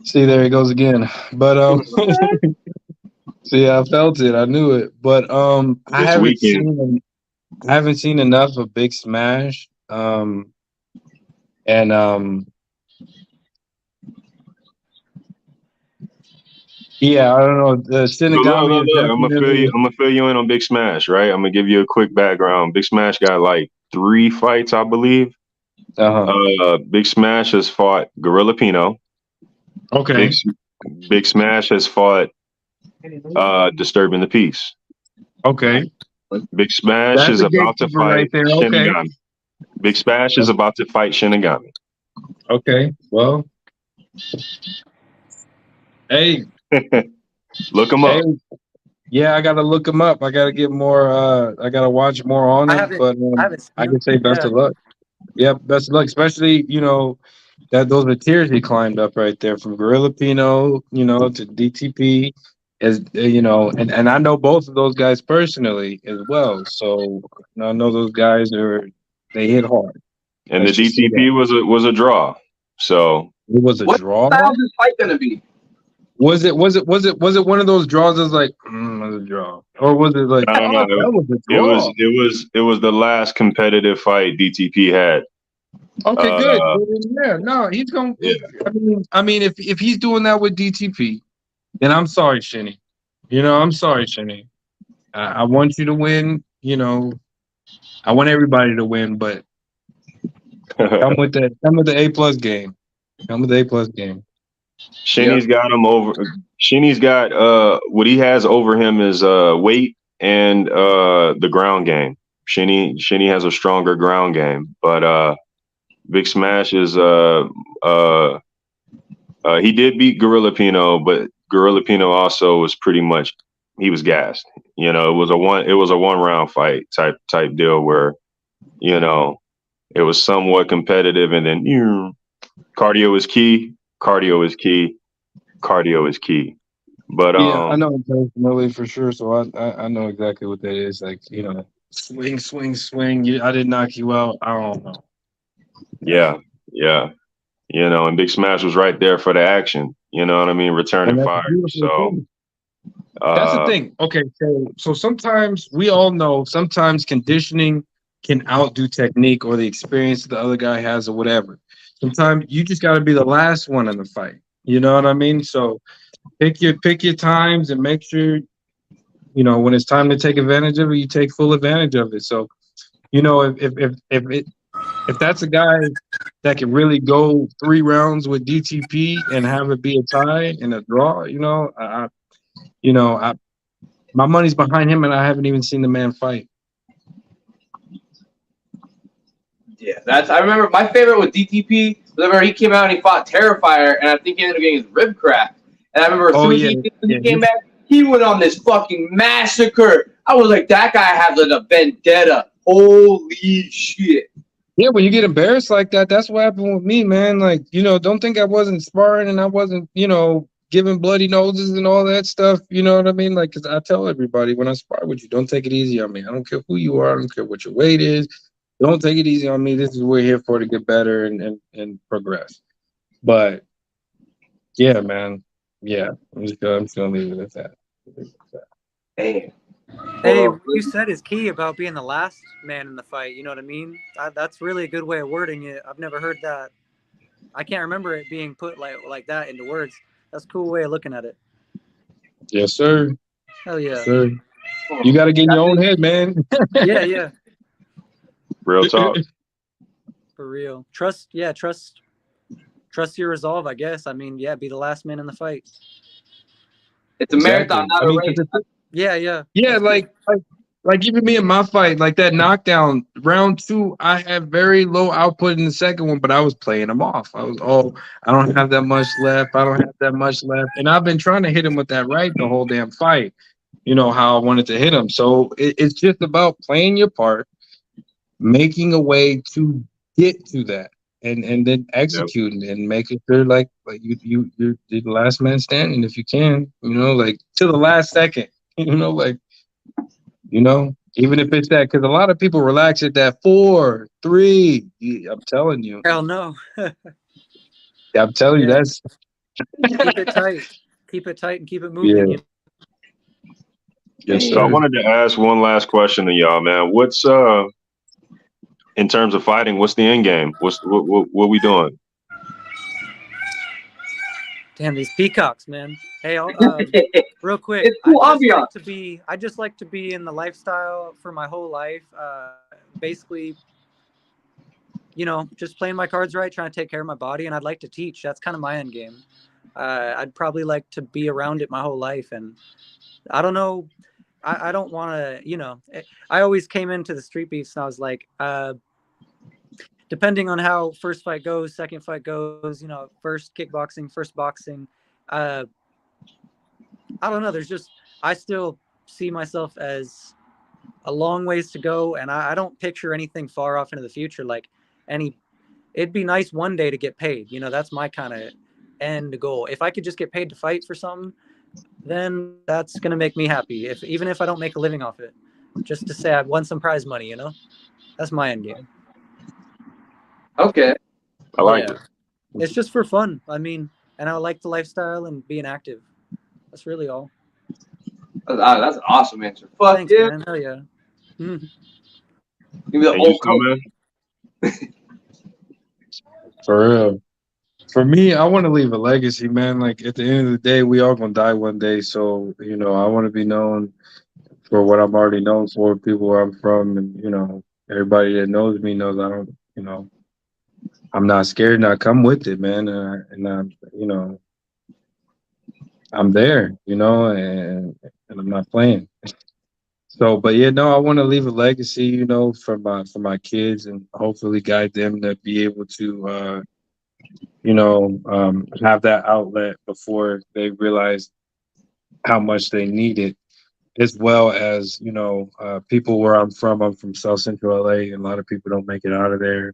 See, there he goes again. But see, I felt it. I knew it. But I This weekend. haven't seen enough of Big Smash. Yeah, I don't know. The Shinigami is Look. I'm definitely. gonna fill you in on Big Smash, right? I'm gonna give you a quick background. Big Smash got like 3 fights, I believe. Big Smash has fought Gorilla Pino. Okay. Big Smash has fought Disturbing the Peace. Okay. Big Smash That's is a about to gatekeeper fight right there. Okay. Shinigami. Big Smash is about to fight Shinigami. Okay. Well. Hey. Look him up. Yeah, I gotta look him up. I gotta get more. I gotta watch more on I him. haven't- But I haven't seen I him. can say best Yeah. of luck. Yeah, best of luck. Especially that those are tiers he climbed up right there from Gorilla Pino, to DTP, as and I know both of those guys personally as well. So I know those guys they hit hard. And Let's the just say DTP was a draw. So it was a What draw. style is this fight gonna be? Was it one of those draws that's like it was a draw, or was it like no, that was a it draw? was the last competitive fight DTP had. Okay, good. Yeah, no, he's going. Yeah. I mean, if he's doing that with DTP, then I'm sorry, Shinny. I'm sorry, Shinny. I want you to win. I want everybody to win, but come with the A+ game. Come with the A+ game. Shinny's got him over. Shinny's got what he has over him is weight and the ground game. Shinny has a stronger ground game, but Big Smash is he did beat Gorilla Pino, but Gorilla Pino also was pretty much he was gassed. It was a one round fight type deal where it was somewhat competitive, and then cardio is key. Cardio is key. Cardio is key. But yeah, I know personally for sure, so I know exactly what that is. Like swing, swing, swing. I didn't knock you out. I don't know. Yeah, yeah. You know, and Big Smash was right there for the action. You know what I mean? Returning And that's a fire. beautiful So thing. That's the thing. Okay, so sometimes we all know sometimes conditioning can outdo technique or the experience that the other guy has or whatever. Sometimes you just got to be the last one in the fight. You know what I mean? So pick your times and make sure when it's time to take advantage of it, you take full advantage of it. So if that's a guy that can really go 3 rounds with DTP and have it be a tie and a draw, I my money's behind him, and I haven't even seen the man fight. Yeah, I remember my favorite with DTP. Whenever he came out and he fought Terrifier, and I think he ended up getting his rib cracked. And I remember as soon as he came back, he went on this fucking massacre. I was like, that guy has a vendetta. Holy shit. Yeah, when you get embarrassed like that, that's what happened with me, man. Like, don't think I wasn't sparring and I wasn't, giving bloody noses and all that stuff. You know what I mean? Like, 'cause I tell everybody when I spar with you, don't take it easy on me. I don't care who you are. I don't care what your weight is. Don't take it easy on me. This is what we're here for, to get better and progress. But yeah, man. Yeah, I'm just gonna leave it at that. Damn. Hey, what you said is key about being the last man in the fight. You know what I mean? That's really a good way of wording it. I've never heard that. I can't remember it being put like that into words. That's a cool way of looking at it. Yes, sir. Hell yeah. Yes, sir. You got to get in your own head, man. Yeah. real talk. For real. Trust your resolve, I guess. I mean, yeah, be the last man in the fight. It's a marathon, not a race. Yeah. Yeah, like even me in my fight, like that knockdown, round 2, I had very low output in the second one, but I was playing him off. I was, I don't have that much left. I don't have that much left. And I've been trying to hit him with that right the whole damn fight, how I wanted to hit him. So it's just about playing your part, making a way to get to that, and then executing and making sure like you're the last man standing if you can, like to the last second, even if it's that, because a lot of people relax at that 4, 3. I'm telling you. Hell no. I'm telling you, that's keep it tight. Keep it tight and keep it moving. Yeah. Yes, So I wanted to ask one last question to y'all, man. What's in terms of fighting, what's the end game? What we doing? Damn, these peacocks, man. Hey, real quick, It's cool ambiance. I just like to be in the lifestyle for my whole life. Basically, just playing my cards right, trying to take care of my body, and I'd like to teach. That's kind of my end game. I'd probably like to be around it my whole life, and I don't know. I don't want to, I always came into the Street Beefs and I was like, depending on how first fight goes, second fight goes, first kickboxing, first boxing, I don't know. I still see myself as a long ways to go, and I don't picture anything far off into the future. Like it'd be nice one day to get paid. That's my kind of end goal. If I could just get paid to fight for something, then that's going to make me happy. Even if I don't make a living off it, just to say I won some prize money, that's my end game. Okay. I like it. It's just for fun. I mean, and I like the lifestyle and being active. That's really all. That's an awesome answer. Fuck. Thanks, yeah. man. Hell yeah. Give me the old coat. for real. For me, I want to leave a legacy, man. Like at the end of the day, we all gonna die one day. So, I want to be known for what I'm already known for, people where I'm from, and everybody that knows me knows I don't, I'm not scared and I come with it, man. And I'm, I'm there, and I'm not playing. So, but yeah, no, I want to leave a legacy, for my kids, and hopefully guide them to be able to, have that outlet before they realize how much they need it, as well as, people where I'm from South Central LA, and a lot of people don't make it out of there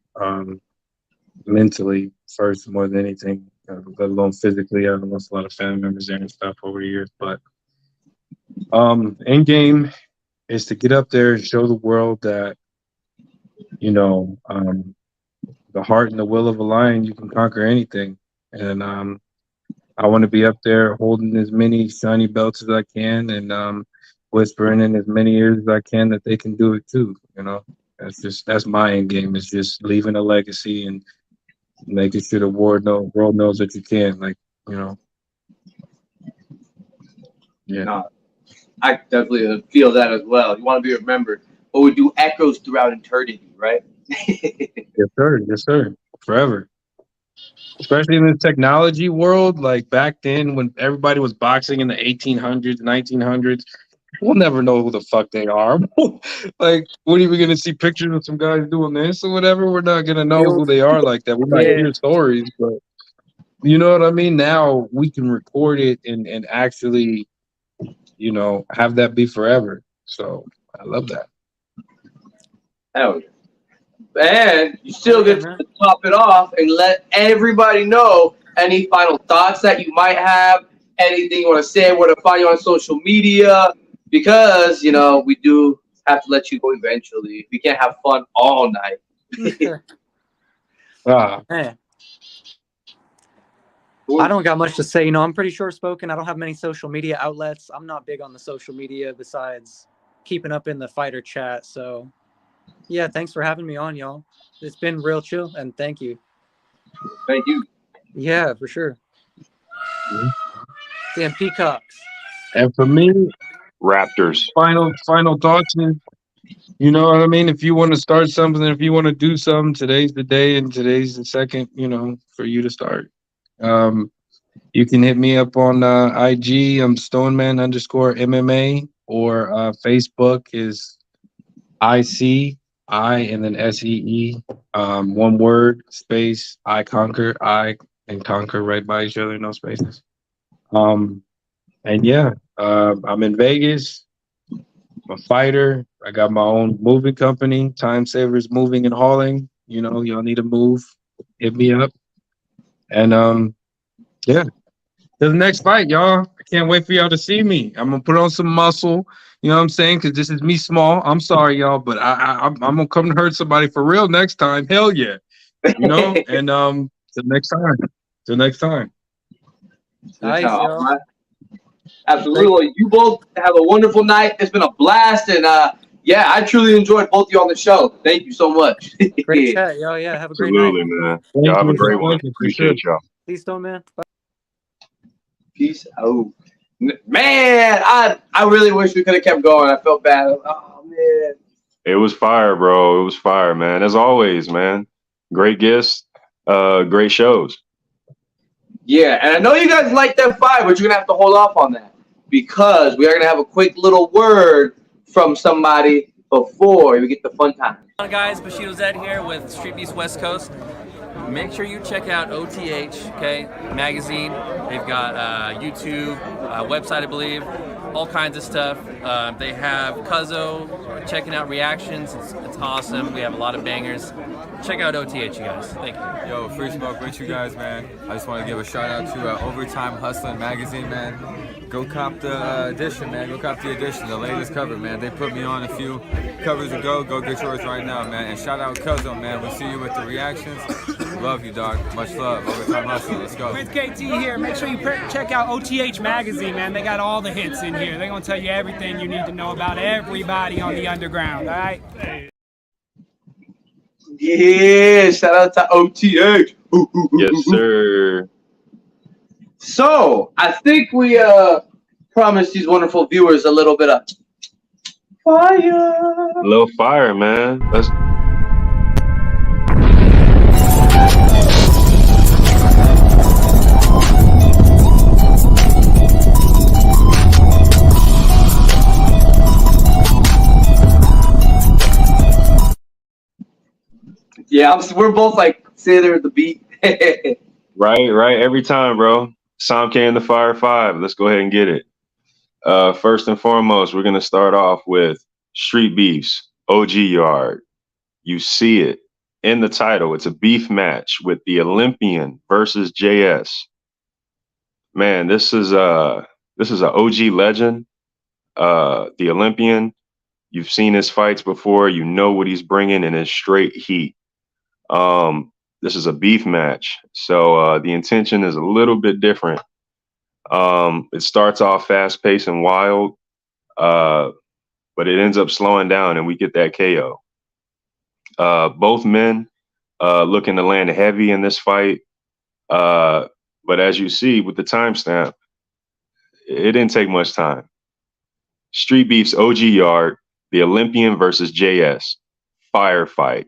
mentally first more than anything, let alone physically. I've lost a lot of family members there and stuff over the years, but end game is to get up there and show the world that, you know, the heart and the will of a lion, you can conquer anything. And I want to be up there holding as many shiny belts as I can, and whispering in as many ears as I can that they can do it too. You know, that's my end game. Is just leaving a legacy and making sure the world knows that you can. Like, you know, yeah. No, I definitely feel that as well. You want to be remembered, but we do echoes throughout eternity, right? Yes, sir. Yes, sir. Forever. Especially in the technology world, like back then when everybody was boxing in the 1800s, 1900s, we'll never know who the fuck they are. Like, what are we gonna see pictures of some guys doing this or whatever? We're not gonna know who they are like that. We might Yeah. hear stories, but you know what I mean? Now we can record it and actually, you know, have that be forever. So I love that. Hell yeah. And you still Yeah, get man. to top it off and let everybody know any final thoughts that you might have, anything you want to say, where to find you on social media, because, you know, we do have to let you go eventually. We can't have fun all night. Ah, Man. I don't got much to say. You know, I'm pretty short spoken. I don't have many social media outlets. I'm not big on the social media besides keeping up in the fighter chat. So, yeah, thanks for having me on, y'all. It's been real chill, and thank you. Thank you. Yeah, for sure. Damn peacocks. and for me, Raptors. final thoughts is, you know what I mean? If you want to start something, if you want to do something, today's the day and today's the second, you know, for you to start. You can hit me up on IG. I'm Stoneman _ MMA, or Facebook is ICI and then SEE. One word, space, I conquer, I and conquer right by each other, no spaces. And yeah, I'm in Vegas. I'm a fighter. I got my own moving company, Time Savers Moving and Hauling. You know, y'all need to move, hit me up. And yeah, to the next fight, y'all. I can't wait for y'all to see me. I'm gonna put on some muscle. You know what I'm saying? Because this is me small. I'm sorry, y'all, but I'm gonna come and hurt somebody for real next time. Hell yeah, you know. And till next time. Till next time. Nice, y'all. Absolutely. You both have a wonderful night. It's been a blast, and yeah, I truly enjoyed both of you on the show. Thank you so much. Great chat, y'all. Yeah, have a great night. Absolutely, man. Thank Y'all have a you. great one. Thank you, for sure. Appreciate y'all. Please don't, man. Bye. Peace out. Man, I really wish we could have kept going. I felt bad. Oh man. It was fire, bro. It was fire, man. As always, man. Great guests, great shows. Yeah, and I know you guys like that fight, but you're gonna have to hold off on that because we are gonna have a quick little word from somebody before we get the fun time. Hi guys, Bushido Zed here with StreetBeefs West Coast. Make sure you check out OTH, okay, magazine. They've got YouTube, website, I believe, all kinds of stuff. They have Cuzzo, checking out reactions. It's awesome. We have a lot of bangers. Check out OTH, you guys. Thank you. Yo, Free Smoke with you guys, man. I just want to give a shout out to Overtime Hustling magazine, man. Go cop the edition, man. Go cop the edition, the latest cover, man. They put me on a few covers ago. Go get yours right now, man. And shout out Cuzzo, man. We'll see you with the reactions. Love you, dog. Much love. Overtime Hustling. Let's go. With KT here. Make sure you check out OTH magazine, man. They got all the hits in here. They're gonna tell you everything you need to know about everybody on the underground. All right. Yeah, shout out to OTH. Yes, sir. So I think we promised these wonderful viewers a little bit of fire. A little fire, man. Let's. Yeah, we're both like say there at the beat. Right. Every time, bro. Sam K and the Fire 5. Let's go ahead and get it. First and foremost, we're gonna start off with StreetBeefs, OG Yard. You see it in the title. It's a beef match with the Olympian versus JS. Man, this is a OG legend. The Olympian You've seen his fights before. You know what he's bringing, and it's straight heat. This is a beef match, so the intention is a little bit different. It starts off fast paced and wild, but it ends up slowing down, and we get that KO. Both men looking to land heavy in this fight, but as you see with the timestamp, it didn't take much time. Street Beefs OG Yard, the Olympian versus JS, firefight.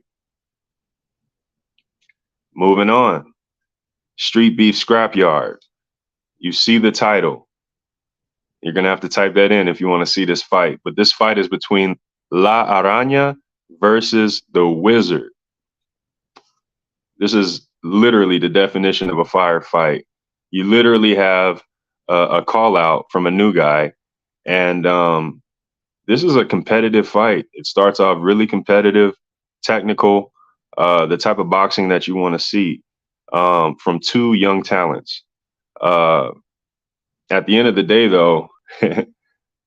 Moving on, Street Beef Scrapyard. You see the title. You're going to have to type that in if you want to see this fight. But this fight is between La Araña versus the Wizard. This is literally the definition of a firefight. You literally have a call out from a new guy. And this is a competitive fight. It starts off really competitive, technical, the type of boxing that you want to see from two young talents. At the end of the day, though,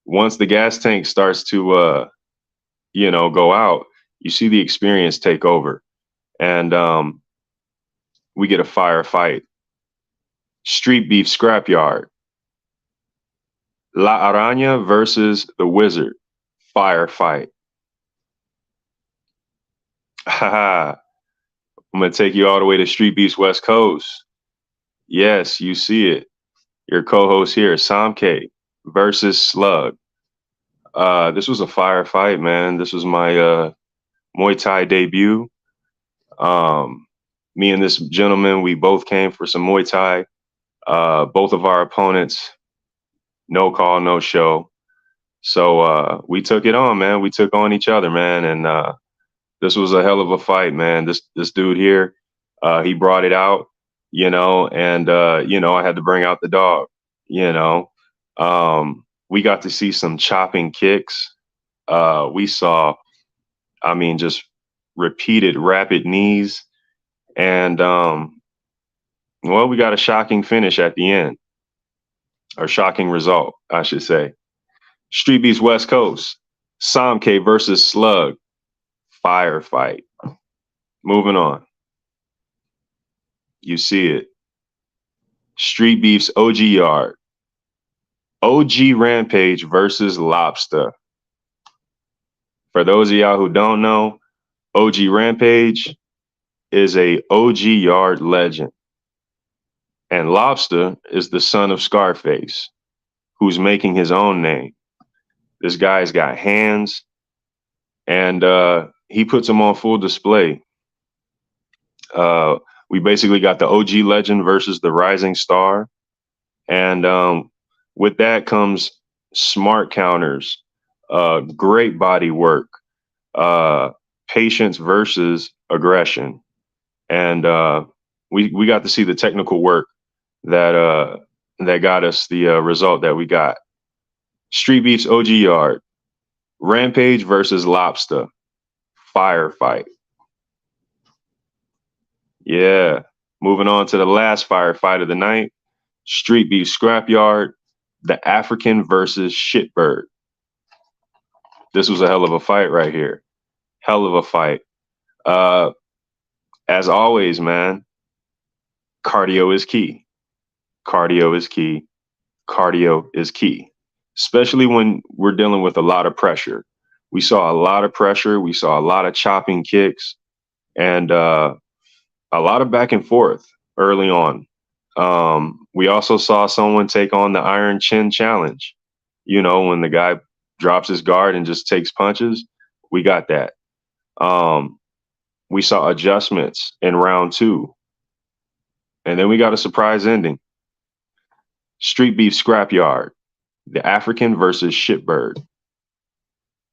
once the gas tank starts to, go out, you see the experience take over. And we get a firefight. Street Beef Scrapyard. La Araña versus the Wizard. Firefight. Haha. I'm going to take you all the way to Street Beefs West Coast. Yes, you see it. Your co-host here, Samke versus Slug. This was a firefight, man. This was my Muay Thai debut. Me and this gentleman, we both came for some Muay Thai. Both of our opponents, no call, no show. So we took it on, man. We took on each other, man. And this was a hell of a fight, man. This dude here, he brought it out, and, I had to bring out the dog, we got to see some chopping kicks. We saw, just repeated rapid knees. And, we got a shocking finish at the end, or shocking result, I should say. Street Beefs West Coast, Samke versus Slug, firefight. Moving on. You see it. Street Beefs OG Yard, OG Rampage versus Lobster. For those of y'all who don't know, OG Rampage is a OG Yard legend. And Lobster is the son of Scarface, who's making his own name. This guy's got hands, and he puts them on full display. We basically got the OG legend versus the rising star. And with that comes smart counters, great body work, patience versus aggression. And we got to see the technical work that got us the result that we got. Street Beefs OG Yard, Rampage versus Lobster, firefight. Yeah, moving on to the last firefight of the night, Street Beef Scrapyard, the African versus Shitbird. This was a hell of a fight right here. Hell of a fight. As always, man, cardio is key. Cardio is key. Cardio is key, especially when we're dealing with a lot of pressure. We saw a lot of pressure. We saw a lot of chopping kicks and a lot of back and forth early on. We also saw someone take on the Iron Chin challenge. When the guy drops his guard and just takes punches, we got that. We saw adjustments in round 2. And then we got a surprise ending. Street Beef Scrapyard, the African versus Shitbird.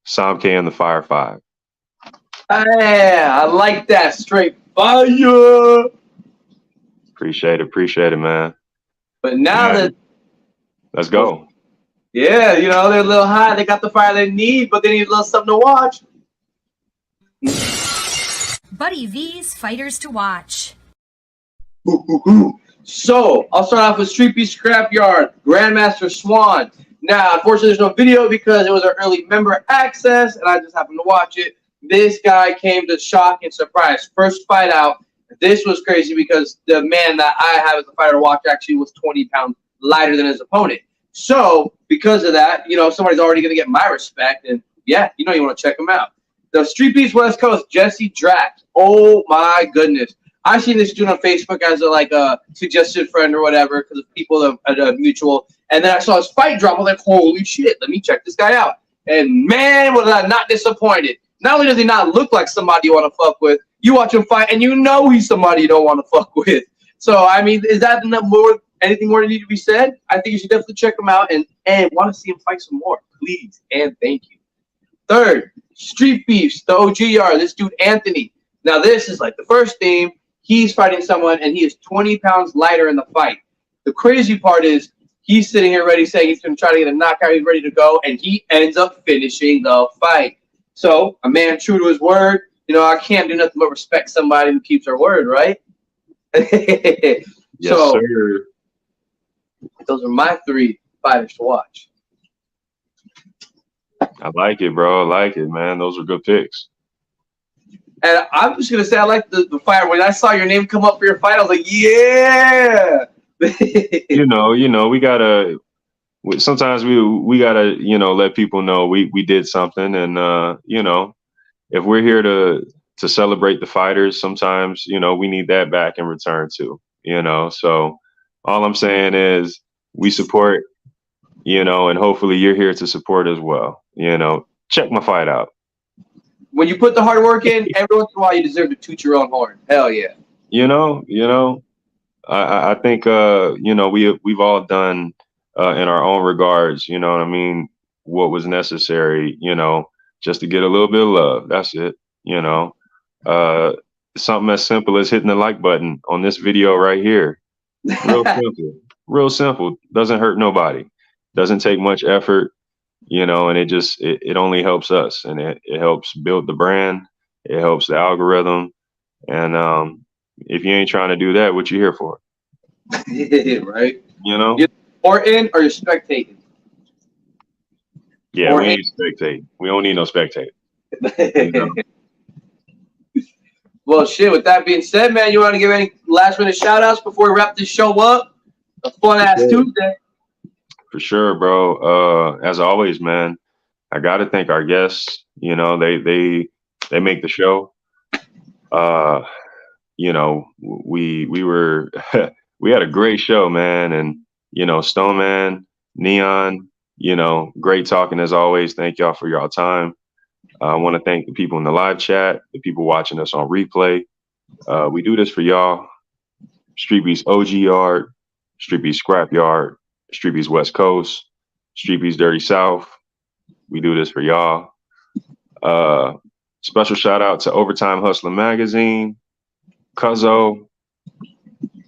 Samke and the Fire 5. Yeah, I like that. Straight fire. Appreciate it, man. But now that let's go. Yeah, they're a little high. They got the fire they need, but they need a little something to watch. Buddy V's Fighters to Watch. So, I'll start off with Street Beef Scrapyard, Grandmaster Swan. Now, unfortunately, there's no video because it was our early member access, and I just happened to watch it. This guy came to shock and surprise. First fight out. This was crazy because the man that I have as a fighter to watch actually was 20 pounds lighter than his opponent. So, because of that, you know, somebody's already going to get my respect. And, yeah, you know you want to check him out. The Street Beefs West Coast, Jesse Drax. Oh, my goodness. I seen this dude on Facebook as a suggested friend or whatever because of people at a mutual. And then I saw his fight drop. I was like, holy shit, let me check this guy out. And, man, was I not disappointed. Not only does he not look like somebody you want to fuck with, you watch him fight, and you know he's somebody you don't want to fuck with. So, I mean, is that anything more that need to be said? I think you should definitely check him out and want to see him fight some more. Please and thank you. Third, Street Beefs, the OG yard. This dude, Anthony. Now, this is like the first theme. He's fighting someone, and he is 20 pounds lighter in the fight. The crazy part is he's sitting here ready saying he's going to try to get a knockout. He's ready to go, and he ends up finishing the fight. So, a man true to his word. You know, I can't do nothing but respect somebody who keeps their word, right? Yes, so, sir. those are my 3 fighters to watch. I like it, bro. I like it, man. Those are good picks. And I'm just going to say I like the fight. When I saw your name come up for your fight, I was like, yeah! you know, we got to – sometimes we got to, you know, let people know we did something. And, you know, if we're here to celebrate the fighters, sometimes, you know, we need that back in return too, you know. So all I'm saying is we support, you know, and hopefully you're here to support as well. You know, check my fight out. When you put the hard work in, every once in a while you deserve to toot your own horn. Hell yeah. You know, I think, you know, we've all done in our own regards, you know what I mean, what was necessary, you know, just to get a little bit of love. That's it. You know, something as simple as hitting the like button on this video right here. Real simple. Real simple. Doesn't hurt nobody. Doesn't take much effort, you know, and it only helps us, and it helps build the brand. It helps the algorithm. And if you ain't trying to do that, what you here for? Right. You know? Or you're spectating. Yeah, we ain't spectating. We don't need no spectating. You know? Well, shit, with that being said, man, you want to give any last minute shout outs before we wrap this show up? A fun ass Tuesday. For sure, bro. As always, man, I got to thank our guests. You know, they make the show. You know, we were we had a great show, man. And, you know, Stoneman, Neon, you know, great talking as always. Thank y'all for y'all time. I want to thank the people in the live chat, the people watching us on replay. We do this for y'all. Street Beefs OG Yard, Street Beefs Scrapyard, Street Beefs West Coast, Street Beefs Dirty South. We do this for y'all. Special shout out to Overtime Hustling Magazine, Cuzzo.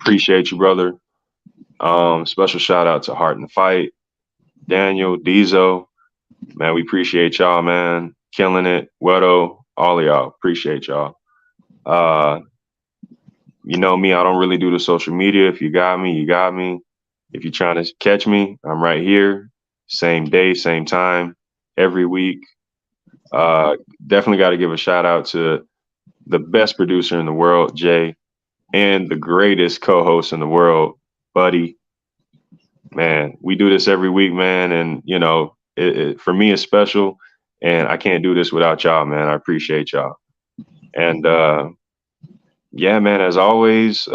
Appreciate you, brother. Special shout out to Heart in the Fight, Daniel, Dizo. Man, we appreciate y'all, man. Killing it. Wedo, all of y'all. Appreciate y'all. You know me, I don't really do the social media. If you got me, you got me. If you're trying to catch me, I'm right here. Same day, same time, every week. Definitely got to give a shout out to the best producer in the world, Jay, and the greatest co-host in the world, Buddy. Man, we do this every week, man. And, you know, for me, it's special. And I can't do this without y'all, man. I appreciate y'all. And, yeah, man, as always,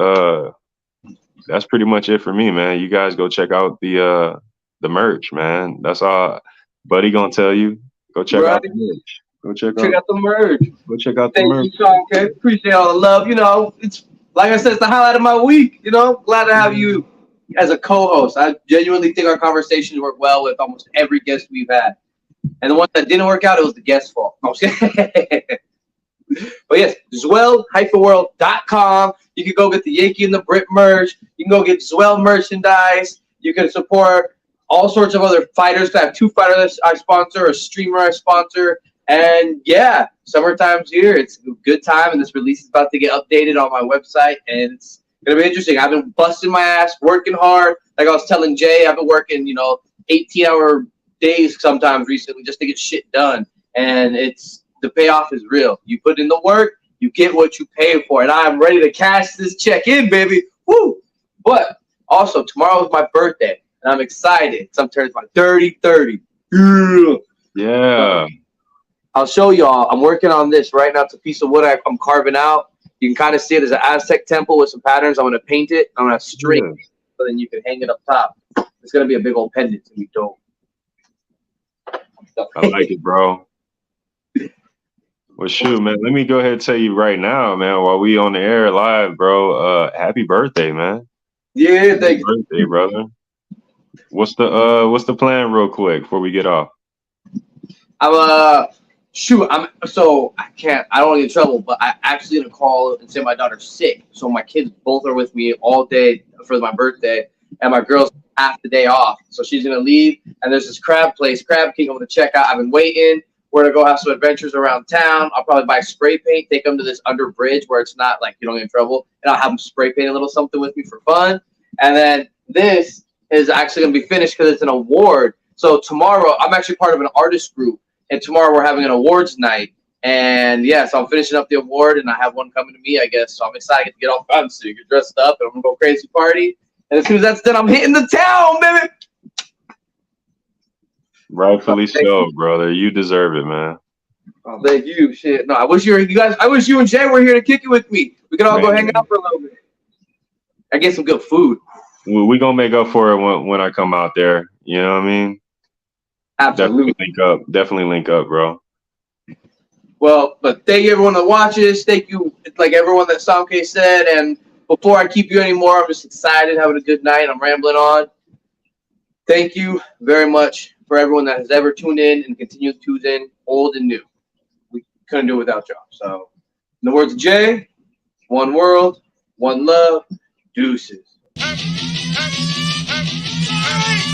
that's pretty much it for me, man. You guys go check out the merch, man. That's all Buddy gonna tell you. Go check out the merch. Go check out the merch. Go check out the merch. Thank you, Sean K. Appreciate all the love. You know, it's like I said, it's the highlight of my week. You know, glad to have you as a co-host. I genuinely think our conversations work well with almost every guest we've had. And the one that didn't work out, it was the guest's fault. No, I'm just kidding. But yes, Zwell-world.com. You can go get the Yankee and the Brit merch. You can go get Zwell merchandise. You can support all sorts of other fighters. I have 2 fighters I sponsor, a streamer I sponsor. And yeah, summertime's here. It's a good time, and this release is about to get updated on my website, and it's going to be interesting. I've been busting my ass, working hard. Like I was telling Jay, I've been working, you know, 18-hour days sometimes recently just to get shit done. And the payoff is real. You put in the work, you get what you pay for. And I'm ready to cash this check in, baby. Woo! But also, tomorrow is my birthday, and I'm excited. I'm turning my 30. Yeah. I'll show y'all. I'm working on this right now. It's a piece of wood I'm carving out. You can kind of see it as an Aztec temple with some patterns. I'm going to paint it. I'm going to string it, so then you can hang it up top. It's going to be a big old pendant. It's going to be dope. I like it, bro. Well, shoot, man. Let me go ahead and tell you right now, man, while we on the air live, bro, happy birthday, man. Yeah, thank you. Happy birthday, brother. What's the plan real quick before we get off? I don't want to get in trouble, but I actually gonna call and say my daughter's sick. So my kids both are with me all day for my birthday, and my girl's half the day off. So she's gonna leave, and there's this crab place, Crab King, I'm gonna check out. I've been waiting. We're gonna go have some adventures around town. I'll probably buy spray paint, take them to this under bridge where it's not like you don't get in trouble, and I'll have them spray paint a little something with me for fun. And then this is actually gonna be finished because it's an award. So tomorrow, I'm actually part of an artist group. And tomorrow we're having an awards night. And yeah, so I'm finishing up the award and I have one coming to me, I guess. So I'm excited to get all fancy, get dressed up, and I'm going to go crazy party. And as soon as that's done, I'm hitting the town, baby. Rightfully so, brother. You deserve it, man. Oh, thank you. Shit. No, I wish you and Jay were here to kick it with me. We could all go hang out for a little bit. I get some good food. We're going to make up for it when I come out there. You know what I mean? Absolutely. Definitely link up, bro. Well, but thank you everyone that watches. Thank you, like everyone that Samke said. And before I keep you anymore, I'm just excited, having a good night. I'm rambling on. Thank you very much for everyone that has ever tuned in and continues to tune in, old and new. We couldn't do it without y'all. So, in the words of Jay, one world, one love, deuces.